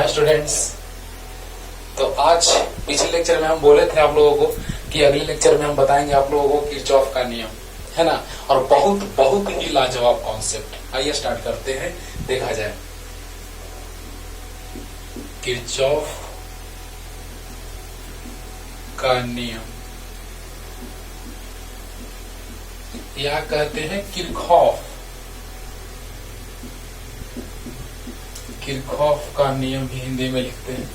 Hi students. तो आज पिछले लेक्चर में हम बोले थे आप लोगों को कि अगले लेक्चर में हम बताएंगे आप लोगों को किरचॉफ का नियम, है ना। और बहुत बहुत ही लाजवाब कॉन्सेप्ट। आइए स्टार्ट करते हैं, देखा जाए। किरचॉफ का नियम या कहते हैं किरचॉफ का नियम भी हिंदी में लिखते हैं।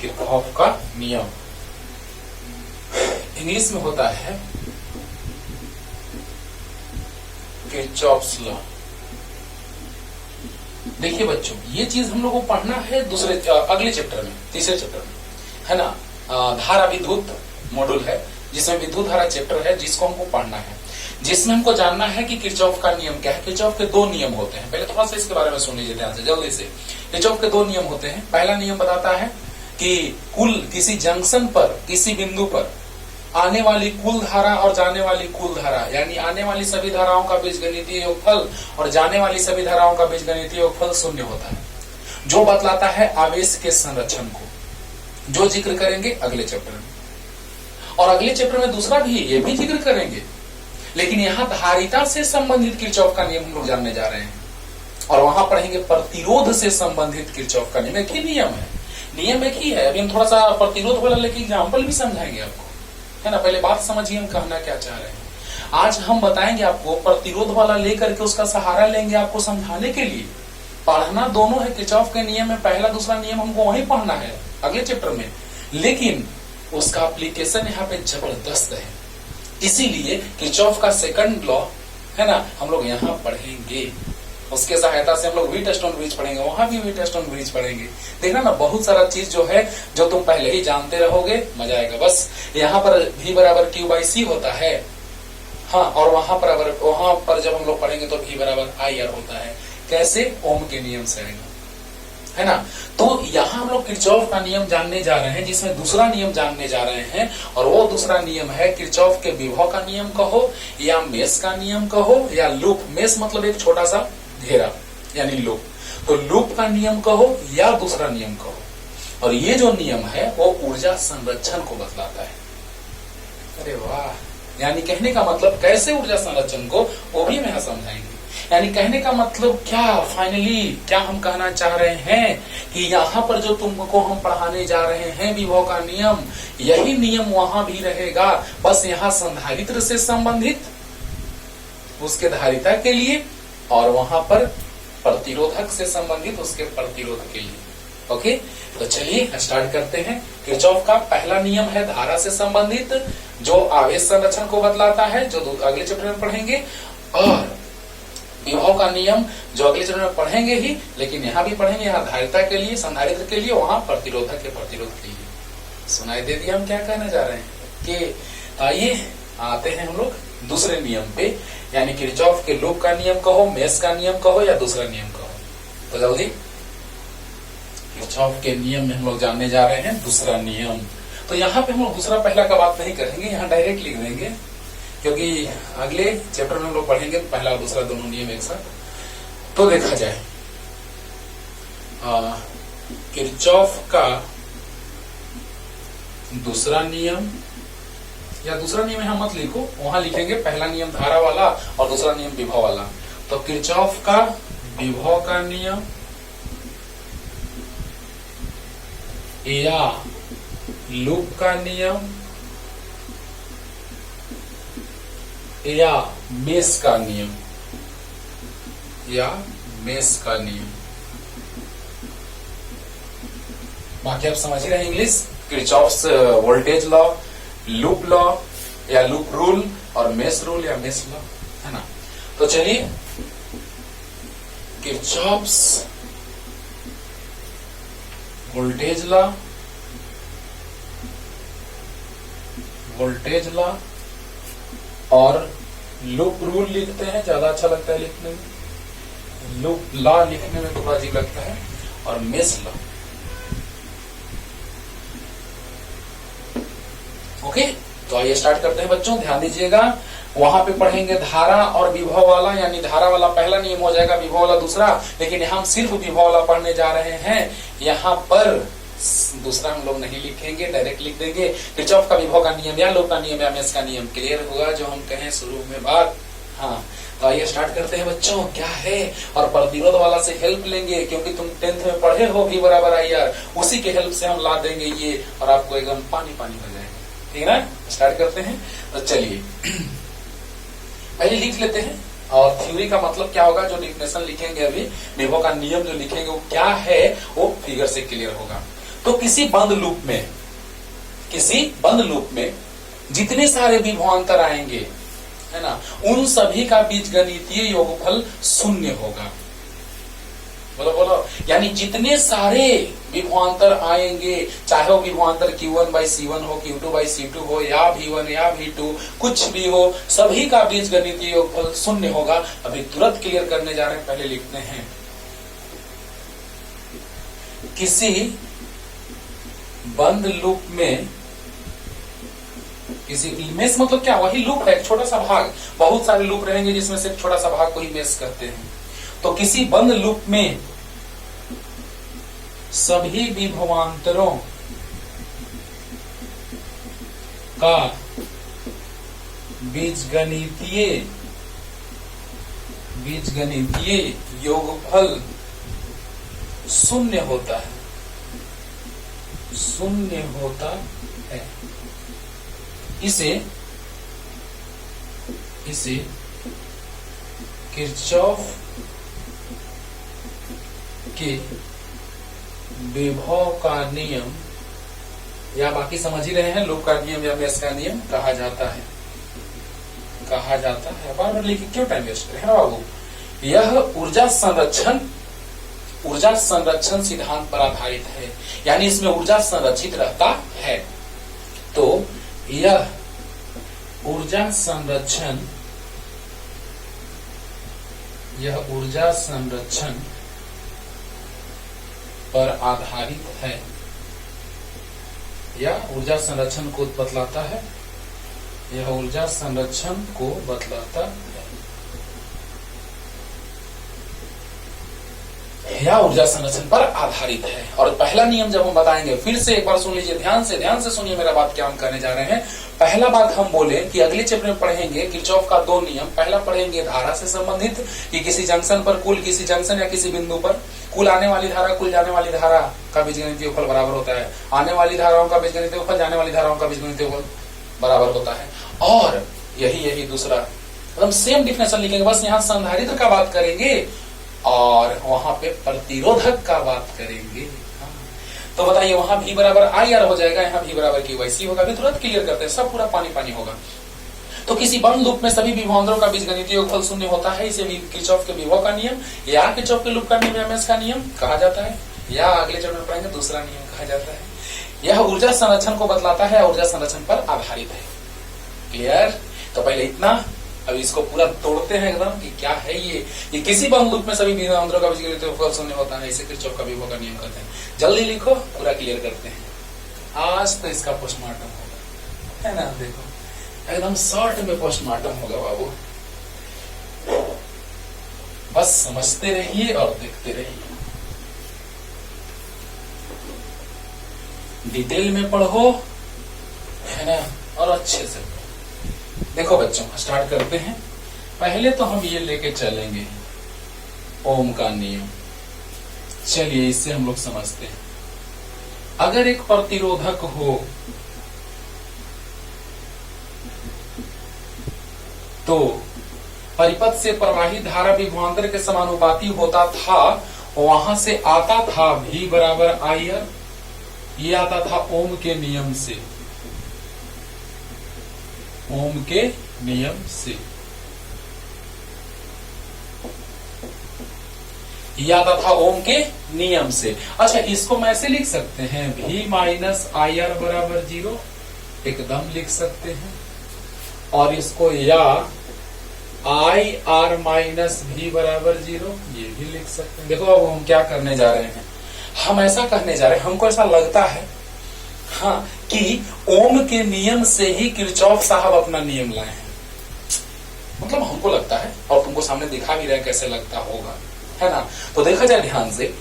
किरचॉफ का नियम इंग्लिश में होता है किरचॉफ्स लॉ। देखिए बच्चों, ये चीज हम लोग को पढ़ना है अगले चैप्टर में, तीसरे चैप्टर में, है ना। धारा विद्युत मॉड्यूल है जिसमें विद्युत धारा चैप्टर है, जिसको हमको पढ़ना है, जिसमें हमको जानना है कि किरचॉफ का नियम क्या है। किरचॉफ के दो नियम होते हैं। पहले थोड़ा सा इसके बारे में सुन लीजिए ध्यान से, जल्दी से। किरचॉफ के दो नियम होते हैं। पहला नियम बताता है कि कुल किसी जंक्शन पर, किसी बिंदु पर आने वाली कुल धारा और जाने वाली कुल धारा, यानी आने वाली सभी धाराओं का बीजगणितीय योगफल और जाने वाली सभी धाराओं का बीजगणितीय योगफल शून्य होता है, जो बतलाता है आवेश के संरक्षण को, जो जिक्र करेंगे अगले चैप्टर में। और अगले चैप्टर में दूसरा भी, ये भी जिक्र करेंगे, लेकिन यहाँ धारिता से संबंधित किरचॉफ का नियम हम लोग जानने जा रहे हैं। और वहां पढ़ेंगे प्रतिरोध से संबंधित किरचॉफ का नियम। एक ही नियम है, नियम एक ही है। अभी हम थोड़ा सा प्रतिरोध वाला लेके एग्जाम्पल भी समझाएंगे आपको, है ना। पहले बात समझिए हम कहना क्या चाह रहे हैं। आज हम बताएंगे आपको प्रतिरोध वाला लेकर के उसका सहारा लेंगे आपको समझाने के लिए। पढ़ना दोनों है। किरचॉफ के नियम में पहला दूसरा नियम हमको वही पढ़ना है अगले चैप्टर में, लेकिन उसका एप्लीकेशन यहाँ पे जबरदस्त है। इसीलिए किरचॉफ का सेकंड लॉ, है ना, हम लोग यहाँ पढ़ेंगे। उसके सहायता से हम लोग व्हीटस्टोन ब्रिज पढ़ेंगे, वहां भी व्हीटस्टोन ब्रिज पढ़ेंगे। देखना ना, बहुत सारा चीज जो है जो तुम पहले ही जानते रहोगे, मजा आएगा। बस यहाँ पर V बराबर Q/C होता है, हाँ, और वहां पर जब हम लोग पढ़ेंगे तो V बराबर IR होता है। कैसे? ओम के नियम से आएगा, है ना। तो यहाँ हम लोग किरचॉफ का नियम जानने जा रहे हैं, जिसमें दूसरा नियम जानने जा रहे हैं। और वो दूसरा नियम है किरचॉफ के विभव का नियम कहो या मेष का नियम कहो या लूप। मेष मतलब एक छोटा सा घेरा यानी लूप। तो लूप का नियम कहो या दूसरा नियम कहो। और ये जो नियम है वो ऊर्जा संरक्षण को बतलाता है। अरे वाह! यानी कहने का मतलब कैसे ऊर्जा संरक्षण को, वो भी हम यहाँ समझाएंगे। यानी कहने का मतलब क्या, फाइनली क्या हम कहना चाह रहे हैं कि यहाँ पर जो तुमको हम पढ़ाने जा रहे हैं विभव का नियम, यही नियम वहां भी रहेगा। बस यहाँ संधारित्र से संबंधित उसके धारिता के लिए, और वहां पर प्रतिरोधक से संबंधित उसके प्रतिरोध के लिए। ओके, तो चलिए स्टार्ट करते हैं। किरचॉफ का पहला नियम है धारा से संबंधित, जो आवेश संरक्षण को बतलाता है, जो अगले चैप्टर में पढ़ेंगे। और विभव का नियम जो अगले चरण में पढ़ेंगे ही, लेकिन यहाँ भी पढ़ेंगे। यहाँ धारिता के लिए, संधारित्र के लिए, वहां प्रतिरोधक के प्रतिरोध के लिए। सुनाई दे दिया हम क्या कहना चाह रहे हैं कि आइए आते हैं हम लोग दूसरे नियम पे, यानी किरचॉफ के लूप का नियम कहो, मेष का नियम कहो या दूसरा नियम कहो। तो जल्दी किरचॉफ के नियम में हम लोग जानने जा रहे हैं दूसरा नियम। तो यहाँ पे हम लोग दूसरा पहला का बात नहीं करेंगे, यहाँ डायरेक्ट लिख देंगे, क्योंकि अगले चैप्टर में हम लोग पढ़ेंगे पहला और दूसरा दोनों नियम एक साथ। तो देखा जाए, किरचॉफ का दूसरा नियम, या दूसरा नियम यहां मत लिखो, वहां लिखेंगे पहला नियम धारा वाला और दूसरा नियम विभव वाला। तो किरचॉफ का विभव का नियम या लूप का नियम या मेष का नियम, या मेष का नियम। बाकी आप समझ ही रहे English. Kirchhoff's voltage law, loop law या लूप रूल, और मेष रूल या मेष लॉ, है ना। तो चलिए, किरचॉफ्स वोल्टेज लॉ, और लूप रूल लिखते हैं, ज्यादा अच्छा लगता है लिखने में। लूप लॉ लिखने में थोड़ा अजीब लगता है। और मेष लॉ। ओके, तो आइए स्टार्ट करते हैं बच्चों, ध्यान दीजिएगा। वहां पे पढ़ेंगे धारा और विभव वाला, यानी धारा वाला पहला नियम हो जाएगा, विभव वाला दूसरा। लेकिन यहाँ हम सिर्फ विभव वाला पढ़ने जा रहे हैं। यहाँ पर दूसरा हम लोग नहीं लिखेंगे, डायरेक्ट लिख देंगे किरचॉफ का विभव का नियम या लूप का नियम या मेष का नियम। क्लियर होगा जो हम कहें शुरू में बात। हाँ, तो आइए स्टार्ट करते हैं बच्चों। क्या है, और प्रतिरोध वाला से हेल्प लेंगे, क्योंकि तुम 10th में पढ़े हो V बराबर IR, उसी के हेल्प से हम ला देंगे ये, और आपको एकदम पानी पानी हो जाएगा। ठीक है ना, स्टार्ट करते हैं। तो चलिए पहले लिख लेते हैं, और थ्योरी का मतलब क्या होगा, जो डिफिनेशन लिखेंगे अभी, विभव का नियम जो लिखेंगे वो क्या है, वो फिगर से क्लियर होगा। तो किसी बंद लूप में जितने सारे विभवांतर आएंगे, है ना, उन सभी का बीजगणितीय योगफल शून्य होगा। बोलो बोलो, यानी जितने सारे विभवांतर आएंगे, चाहे वो विभवांतर Q1/C1 हो, Q2/C2 हो, या V1 या V2, कुछ भी हो, सभी का बीजगणितीय योगफल शून्य होगा। अभी तुरंत क्लियर करने जा रहे हैं, पहले लिखते हैं। किसी बंद लूप में, किसी मेष मतलब क्या, वही लूप है, एक छोटा सा भाग, बहुत सारे लूप रहेंगे जिसमें से एक छोटा सा भाग को ही मेष कहते हैं। तो किसी बंद लूप में सभी विभवांतरों का बीजगणितीय योगफल शून्य होता है, इसे किरचॉफ के विभव का नियम, या बाकी समझ ही रहे हैं, लूप का नियम या मेष का नियम कहा जाता है। बार बार लिखिए, क्यों टाइम वेस्ट करें, है ना बाबू। यह ऊर्जा संरक्षण सिद्धांत पर आधारित है, यानी इसमें ऊर्जा संरक्षित रहता है। तो यह ऊर्जा संरक्षण पर आधारित है, या ऊर्जा संरक्षण को बतलाता है, यह ऊर्जा संरक्षण को बतलाता है, या ऊर्जा संरक्षण पर आधारित है। और पहला नियम जब हम बताएंगे, फिर से एक बार सुन लीजिए, ध्यान से सुनिए मेरा बात, क्या हम कहने जा रहे हैं। पहला बात हम बोले कि अगले चैप्टर में पढ़ेंगे किरचॉफ का 2 नियम। पहला पढ़ेंगे धारा से संबंधित, कि किसी जंक्शन पर किसी जंक्शन या किसी बिंदु पर कुल आने वाली धारा, कुल जाने वाली धारा का बीजगणितीय योगफल बराबर होता है। आने वाली धाराओं का बीजगणितीय योगफल, जाने वाली धाराओं का बीजगणितीय योगफल बराबर होता है। और यही दूसरा, मतलब सेम डिफिनेशन लिखेंगे, बस यहाँ संधारित्र का बात करेंगे और वहां पे प्रतिरोधक का बात करेंगे। तो बताइए, वहां V बराबर IR हो जाएगा, यहाँ V बराबर Q/C होगा। अभी तुरंत क्लियर करते हैं, सब पूरा पानी पानी होगा। तो किसी बंद लूप में सभी विभवांतरों का बीजगणितीय योगफल शून्य होता है, इसे किरचॉफ के विभव का नियम या किरचॉफ के लूप का नियम या मेष का नियम कहा जाता है, या अगले चरण में पढ़ेंगे दूसरा नियम कहा जाता है। यह ऊर्जा संरक्षण को बतलाता है, ऊर्जा संरक्षण पर आधारित है। क्लियर? तो पहले इतना, अब इसको पूरा तोड़ते हैं एकदम कि क्या है ये किसी बंद लूप में सभी विभवांतरों का बीजगणितीय योगफल शून्य होता है, इसे किरचॉफ का विभव का नियम कहते हैं। जल्दी लिखो, पूरा क्लियर करते हैं। आज तो इसका पोस्टमार्टम होगा, है ना, देखो एकदम शॉर्ट में पोस्टमार्टम होगा बाबू। बस समझते रहिए और देखते रहिए, डिटेल में पढ़ो, है ना, और अच्छे से देखो बच्चों। स्टार्ट करते हैं। पहले तो हम ये लेके चलेंगे ओम का नियम। चलिए इससे हम लोग समझते हैं। अगर एक प्रतिरोधक हो तो परिपथ से प्रवाहित धारा विभवांतर के समानुपाती होता था, वहां से आता था V बराबर IR, ये आता था ओम के नियम से, ओम के नियम से ये आता था ओम के नियम से। अच्छा, इसको मैं ऐसे लिख सकते हैं, V माइनस IR बराबर 0, एकदम लिख सकते हैं। और इसको या IR माइनस V बराबर 0, ये भी लिख सकते हैं। देखो अब हम क्या करने जा रहे हैं, हम ऐसा कहने जा रहे हैं, हमको ऐसा लगता है हाँ कि ओम के नियम से ही किरचॉफ साहब अपना नियम लाए हैं। मतलब हमको लगता है और तुमको सामने दिखा भी रहे कैसे लगता होगा, है ना। तो देखा जाए ध्यान से,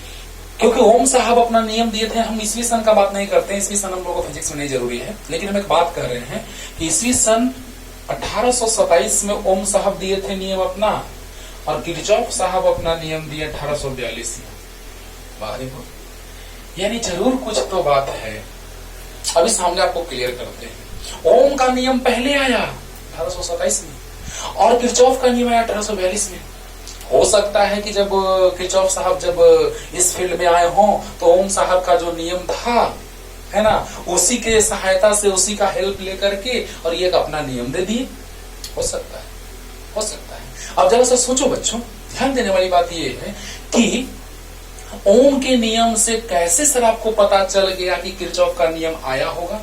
क्योंकि ओम साहब अपना नियम दिए थे, हम ईस्वी सन का बात नहीं करते हैं, ईस्वी सन हम लोगों को फिजिक्स में नहीं जरूरी है, लेकिन हम एक बात कर रहे हैं कि ईस्वी सन 1827 में ओम साहब दिए थे नियम अपना, और किरचॉफ साहब अपना नियम दिए 1842 में। बाहरी हो, यानी जरूर कुछ तो बात है। अभी सामने आपको क्लियर करते हैं। ओम का नियम पहले आया 1827 में और किरचॉफ का नियम आया 1842 में। हो सकता है कि जब किरचॉफ साहब जब इस फील्ड में आए हों तो ओम साहब का जो नियम था, है ना, उसी के सहायता से, उसी का हेल्प लेकर के और ये एक अपना नियम दे दिए। हो सकता है, हो सकता है। अब जरा सा सोचो बच्चों, ध्यान देने वाली बात ये है कि ओम के नियम से कैसे सर आपको पता चल गया कि किरचॉफ का नियम आया होगा?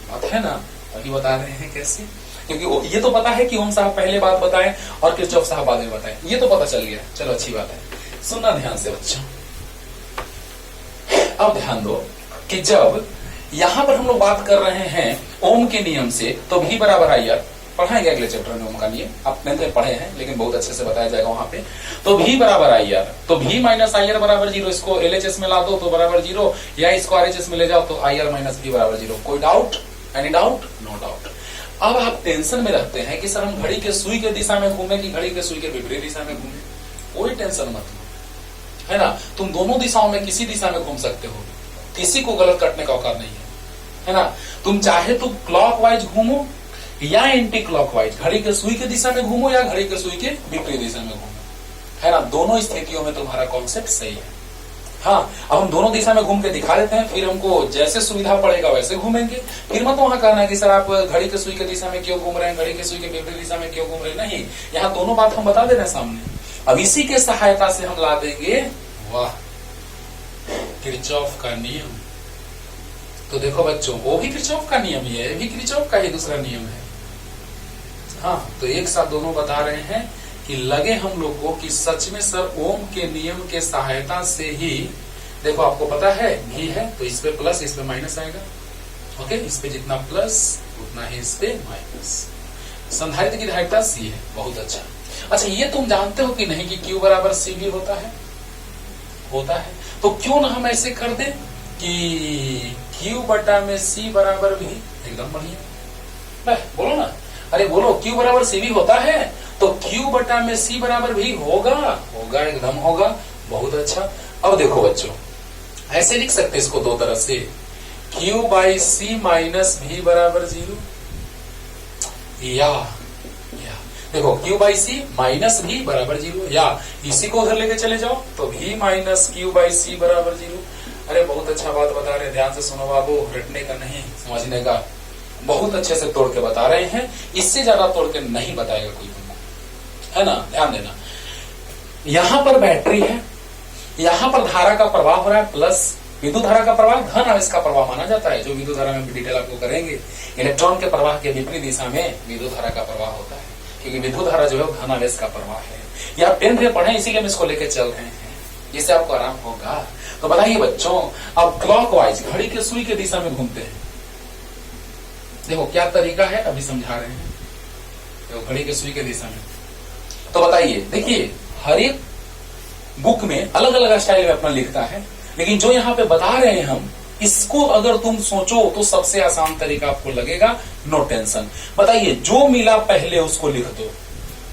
बात है ना, अभी बता रहे हैं कैसे। क्योंकि ये तो पता है कि ओम साहब पहले बात बताएं और किरचॉफ साहब बाद में बताएं, ये तो पता चल गया। चलो अच्छी बात है, सुनना ध्यान से बच्चों। अब ध्यान दो कि जब यहां पर हम लोग बात कर रहे हैं ओम के नियम से, तो भी बराबर आई आर पढ़ाएंगे अगले चैप्टर में। ओम का नियम आप नहीं पढ़े हैं, लेकिन बहुत अच्छे से बताया जाएगा वहां पे। तो भी बराबर आई आर, तो भी माइनस आई आर बराबर 0। इसको एलएचएस में ला दो तो बराबर 0, या इसको आरएचएस में ले जाओ तो आई आर माइनस भी बराबर 0। कोई doubt? Any doubt? No doubt. अब आप टेंशन में रहते हैं कि सर हम घड़ी के सुई के दिशा में घूमे कि घड़ी के सुई के विपरीत दिशा में घूमे। कोई टेंशन मत लो, है ना। तुम दोनों दिशाओं में किसी दिशा में घूम सकते हो, किसी को गलत करने का औकात नहीं है ना। तुम चाहे तो क्लॉकवाइज घूमो या एंटी क्लॉकवाइज, घड़ी के सुई के दिशा में घूमो या घड़ी के सुई के विपरीत दिशा में घूमो, है ना। दोनों स्थितियों में तुम्हारा कॉन्सेप्ट सही है। हाँ, अब हम दोनों दिशा में घूम के दिखा देते हैं, फिर हमको जैसे सुविधा पड़ेगा वैसे घूमेंगे। फिर मत वहां कहना है कि सर आप घड़ी के सुई के दिशा में क्यों घूम रहे हैं, घड़ी के सुई के विपरीत दिशा में क्यों घूम रहे हैं। नहीं, यहाँ दोनों बात हम बता दे रहे हैं सामने। अब इसी के सहायता से हम ला देंगे, वाह, किरचॉफ का नियम। तो देखो बच्चों, वो भी किरचॉफ का नियम ही है, ये भी किरचॉफ का ही दूसरा नियम है। हाँ, तो एक साथ दोनों बता रहे हैं कि लगे हम लोग को कि सच में सर ओम के नियम के सहायता से ही, देखो आपको पता है घी है तो इस पे प्लस इस पे माइनस आएगा। ओके, इस पे जितना प्लस उतना ही इस पे माइनस। संधारित्र की धारिता सी है, बहुत अच्छा। अच्छा, ये तुम जानते हो कि नहीं कि Q बराबर सी भी होता है? होता है। तो क्यों ना हम ऐसे कर दें कि Q बटा में C बराबर भी, एकदम बढ़िया। बोलो ना, अरे बोलो, Q बराबर सी भी होता है तो Q बटा में C बराबर भी होगा। होगा, एकदम होगा, बहुत अच्छा। अब देखो बच्चों, ऐसे लिख सकते इसको दो तरह से, Q बाई सी माइनस भी बराबर 0, या देखो Q बाई सी माइनस भी बराबर 0, या इसी को उधर लेके चले जाओ तो भी माइनस Q बाई सी बराबर 0। अरे बहुत अच्छा बात बता रहे हैं, ध्यान से सुनो बाबू, रटने का नहीं, समझने का। बहुत अच्छे से तोड़ के बता रहे हैं, इससे ज्यादा तोड़ के नहीं बताएगा कोई तुमको, है ना। ध्यान देना, यहां पर बैटरी है, यहां पर धारा का प्रवाह हो रहा है प्लस, विद्युत धारा का प्रवाह धन आवेश का प्रवाह माना जाता है, जो विद्युत धारा में डिटेल आपको करेंगे। इलेक्ट्रॉन के प्रवाह के विपरीत दिशा में विद्युत धारा का प्रवाह होता है, क्योंकि विद्युत धारा जो है धन आवेश का प्रवाह है। ये आप 10th में पढ़े, इसीलिए हम इसको लेके चल रहे हैं, जिससे आपको आराम होगा। तो बताइए बच्चों, अब क्लॉकवाइज घड़ी के सुई के दिशा में घूमते हैं। देखो क्या तरीका है, अभी समझा रहे हैं। देखो घड़ी के सुई के दिशा में, तो बताइए, देखिए हर एक बुक में अलग अलग स्टाइल में अपना लिखता है, लेकिन जो यहाँ पे बता रहे हैं हम, इसको अगर तुम सोचो तो सबसे आसान तरीका आपको लगेगा। No tension. बताइए, जो मिला पहले उसको लिख दो।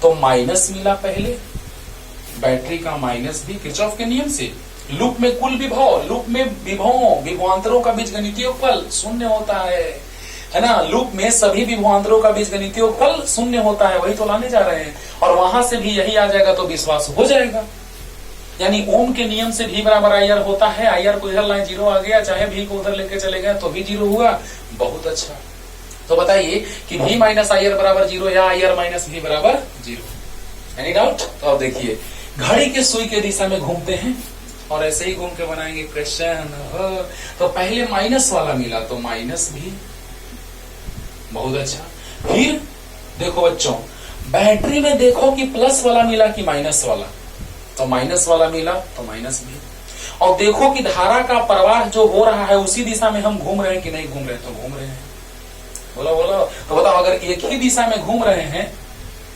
तो माइनस मिला पहले, बैटरी का माइनस भी किरचॉफ के नियम से। लूप में कुल विभव, लूप में विभवांतरों का बीजगणितीय फल शून्य होता है ना। लूप में सभी विभवांतरों का बीजगणितीय फल शून्य होता है, वही तो लाने जा रहे हैं। और वहां से भी यही आ जाएगा तो विश्वास हो जाएगा। यानी ओम के नियम से भी बराबर आई आर होता है। आई आर को इधर लाइन 0 आ गया, चाहे भी को उधर लेके चले गए तो भी 0 हुआ। बहुत अच्छा। तो बताइए कि भी माइनस आई आर बराबर 0 या आई आर माइनस भी बराबर 0। Any doubt? तो अब देखिए, घड़ी के सुई के दिशा में घूमते हैं और ऐसे ही घूम के बनाएंगे क्वेश्चन। तो पहले माइनस वाला मिला तो माइनस भी, बहुत अच्छा। फिर देखो बच्चों, बैटरी में देखो कि प्लस वाला मिला कि माइनस वाला, तो माइनस वाला मिला तो माइनस भी। और देखो कि धारा का प्रवाह जो हो रहा है उसी दिशा में हम घूम रहे हैं कि नहीं घूम रहे, तो घूम रहे हैं। बोलो बोलो। तो बताओ, अगर एक ही दिशा में घूम रहे हैं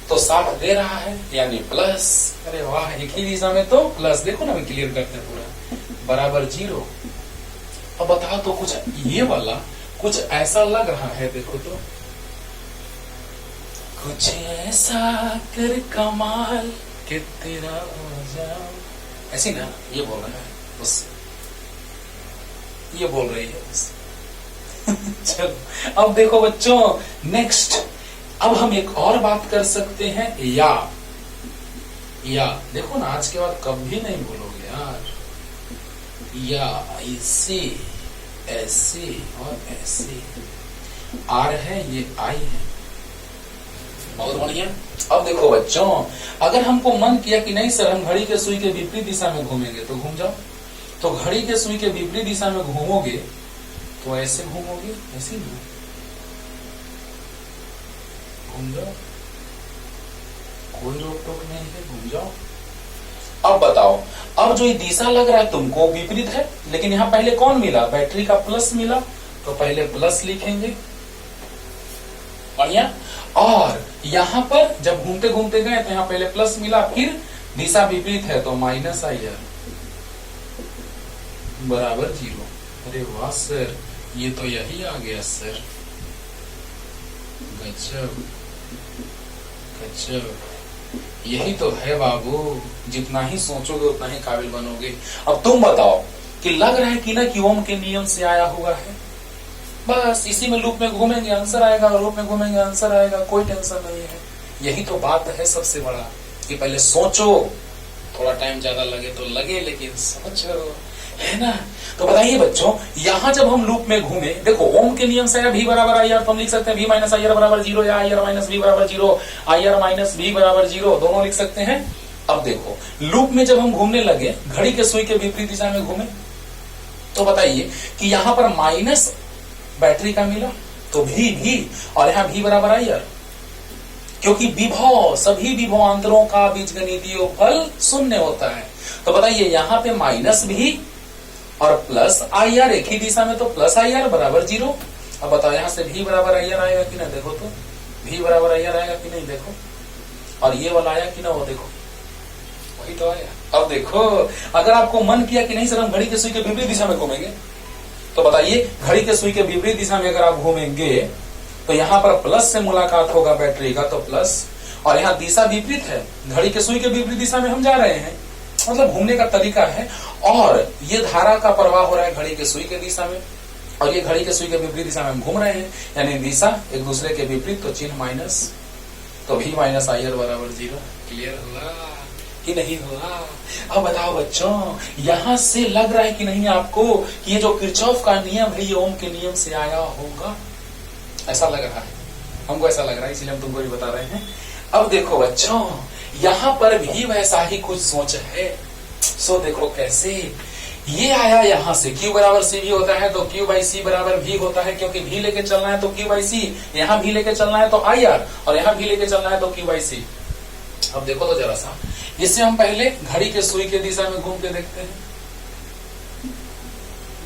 तो साथ दे रहा है यानी प्लस। अरे वाह, एक ही दिशा में तो प्लस। देखो ना, मैं क्लियर करते हैं पूरा, बराबर 0। अब बताओ तो कुछ ये वाला कुछ ऐसा लग रहा है, देखो तो, कुछ ऐसा कर कमाल कि तेरा हो जाओ, ऐसी ना ये बोल रहा है बस, ये बोल रही है बस। चलो अब देखो बच्चों, नेक्स्ट अब हम एक और बात कर सकते हैं, या देखो ना, आज के बाद कभी नहीं बोलोगे यार, या ऐसे ऐसे और ऐसे। आर है, ये आई है, बहुत बढ़िया। अब देखो बच्चों, अगर हमको मन किया कि नहीं सर हम घड़ी के सुई के विपरीत दिशा में घूमेंगे, तो घूम जाओ। तो घड़ी के सुई के विपरीत दिशा में घूमोगे तो ऐसे घूमोगे, ऐसे ही घूम जाओ, कोई रोक टोक नहीं है, घूम जाओ। अब बताओ, अब जो ये दिशा लग रहा है तुमको विपरीत है, लेकिन यहाँ पहले कौन मिला, बैटरी का प्लस मिला, तो पहले प्लस लिखेंगे, बढ़िया। और यहाँ पर जब घूमते घूमते गए तो यहाँ पहले प्लस मिला, फिर दिशा विपरीत है तो माइनस आई है, बराबर 0। अरे वाह सर, ये तो यही आ गया सर, गजब गजब, यही तो है बाबू, जितना ही सोचोगे उतना ही काबिल बनोगे। अब तुम बताओ कि लग रहा है कि ना कि ओम के नियम से आया हुआ है, बस इसी में लूप में घूमेंगे आंसर आएगा, लूप में घूमेंगे आंसर आएगा, कोई टेंशन नहीं है। यही तो बात है सबसे बड़ा, कि पहले सोचो, थोड़ा टाइम ज्यादा लगे तो लगे, लेकिन सोचो, है ना। तो बताइए बच्चों, यहाँ जब हम लूप में घूमे, देखो ओम के नियम से भी बराबर आई आर, तो हम लिख सकते हैं v माइनस आई आर बराबर 0, या आई आर माइनस v बराबर 0, आई आर माइनस v बराबर 0, दोनों लिख सकते हैं। अब देखो लूप में जब हम घूमने लगे, घड़ी के सुई के विपरीत दिशा में घूमे, तो बताइए कि यहाँ पर माइनस बैटरी का मिला, तो भी और यहाँ भी बराबर आई आर, क्योंकि विभव, सभी विभवांतरों का बीजगणितीय फल शून्य होता है। तो बताइए यहाँ पे माइनस भी और प्लस आई आर, एक ही दिशा में, तो प्लस आई आर बराबर 0। अब बताओ यहाँ से भी बराबर आई आर आएगा कि नहीं, देखो तो भी बराबर आई आर आएगा कि नहीं, देखो। और ये वाला आया कि ना, वो देखो, वही तो आया। अब देखो, अगर आपको मन किया कि नहीं सर हम घड़ी के सुई के विपरीत दिशा में घूमेंगे, तो बताइए घड़ी के सुई के विपरीत दिशा में अगर आप घूमेंगे तो यहाँ पर प्लस से मुलाकात होगा बैटरी का, तो प्लस, और यहाँ दिशा विपरीत है, घड़ी के सुई के विपरीत दिशा में हम जा रहे हैं, मतलब घूमने का तरीका है। और ये धारा का प्रवाह हो रहा है घड़ी के सुई के दिशा में, और ये घड़ी के सुई के विपरीत दिशा में हम घूम रहे हैं, यानी दिशा एक दूसरे के विपरीत, तो चिन्ह माइनस, तो भी माइनस आई आर बराबर 0। क्लियर हुआ कि नहीं हुआ? अब बताओ बच्चों, यहां से लग रहा है कि नहीं आपको कि ये जो किरचॉफ का नियम है ये ओम के नियम से आया होगा? ऐसा लग रहा है, हमको ऐसा लग रहा है, इसलिए हम तुमको भी बता रहे हैं। अब देखो बच्चों, यहाँ पर भी वैसा ही कुछ सोच है। सो देखो कैसे, ये आया यहाँ से Q बराबर C भी होता है, तो Q बाई C बराबर V होता है, क्योंकि V लेके चलना है तो Q बाई C, यहाँ भी लेके चलना है तो IR, और यहाँ भी लेके चलना है तो Q बाई C। अब देखो तो जरा सा, इससे हम पहले घड़ी के सुई के दिशा में घूम के देखते हैं,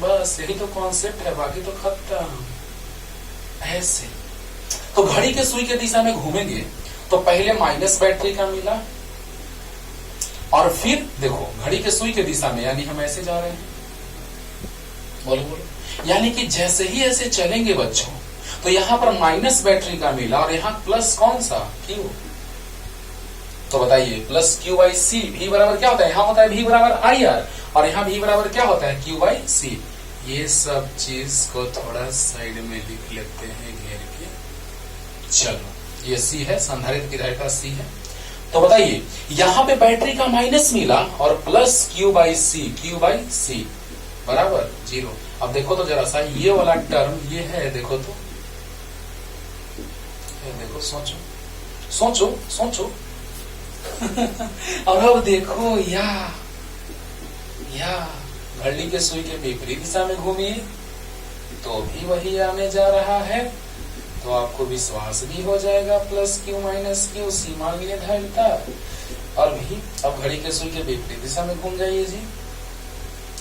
बस यही तो कॉन्सेप्ट है, बाकी तो खत्म। ऐसे तो घड़ी के सुई के दिशा में घूमेंगे तो पहले माइनस बैटरी का मिला, और फिर देखो घड़ी के सुई के दिशा में, यानी हम ऐसे जा रहे हैं, बोलो बोलो, यानी कि जैसे ही ऐसे चलेंगे बच्चों, तो यहाँ पर माइनस बैटरी का मिला, और यहाँ प्लस कौन सा, Q। तो बताइए plus Q by C, V बराबर क्या होता है, यहाँ होता है V बराबर IR, और यहाँ V बराबर क्या होता है, Q बाई C। ये सब चीज को थोड़ा साइड में लिख लेते हैं घेर के। चलो ये C है, संधारित्र की धारिता C है। तो बताइए यहाँ पे बैटरी का माइनस मिला और प्लस Q बाई C बराबर 0। अब देखो तो जरा सा, ये वाला टर्म ये है, देखो तो, देखो सोचो सोचो सोचो। और अब देखो, या घड़ी के सुई के विपरीत दिशा में घूमिए तो भी वही आने जा रहा है, तो आपको विश्वास भी हो जाएगा, प्लस Q माइनस Q, सीमा धारिता, और भी अब घड़ी के सुई के विपरीत दिशा में घूम जाइए जी।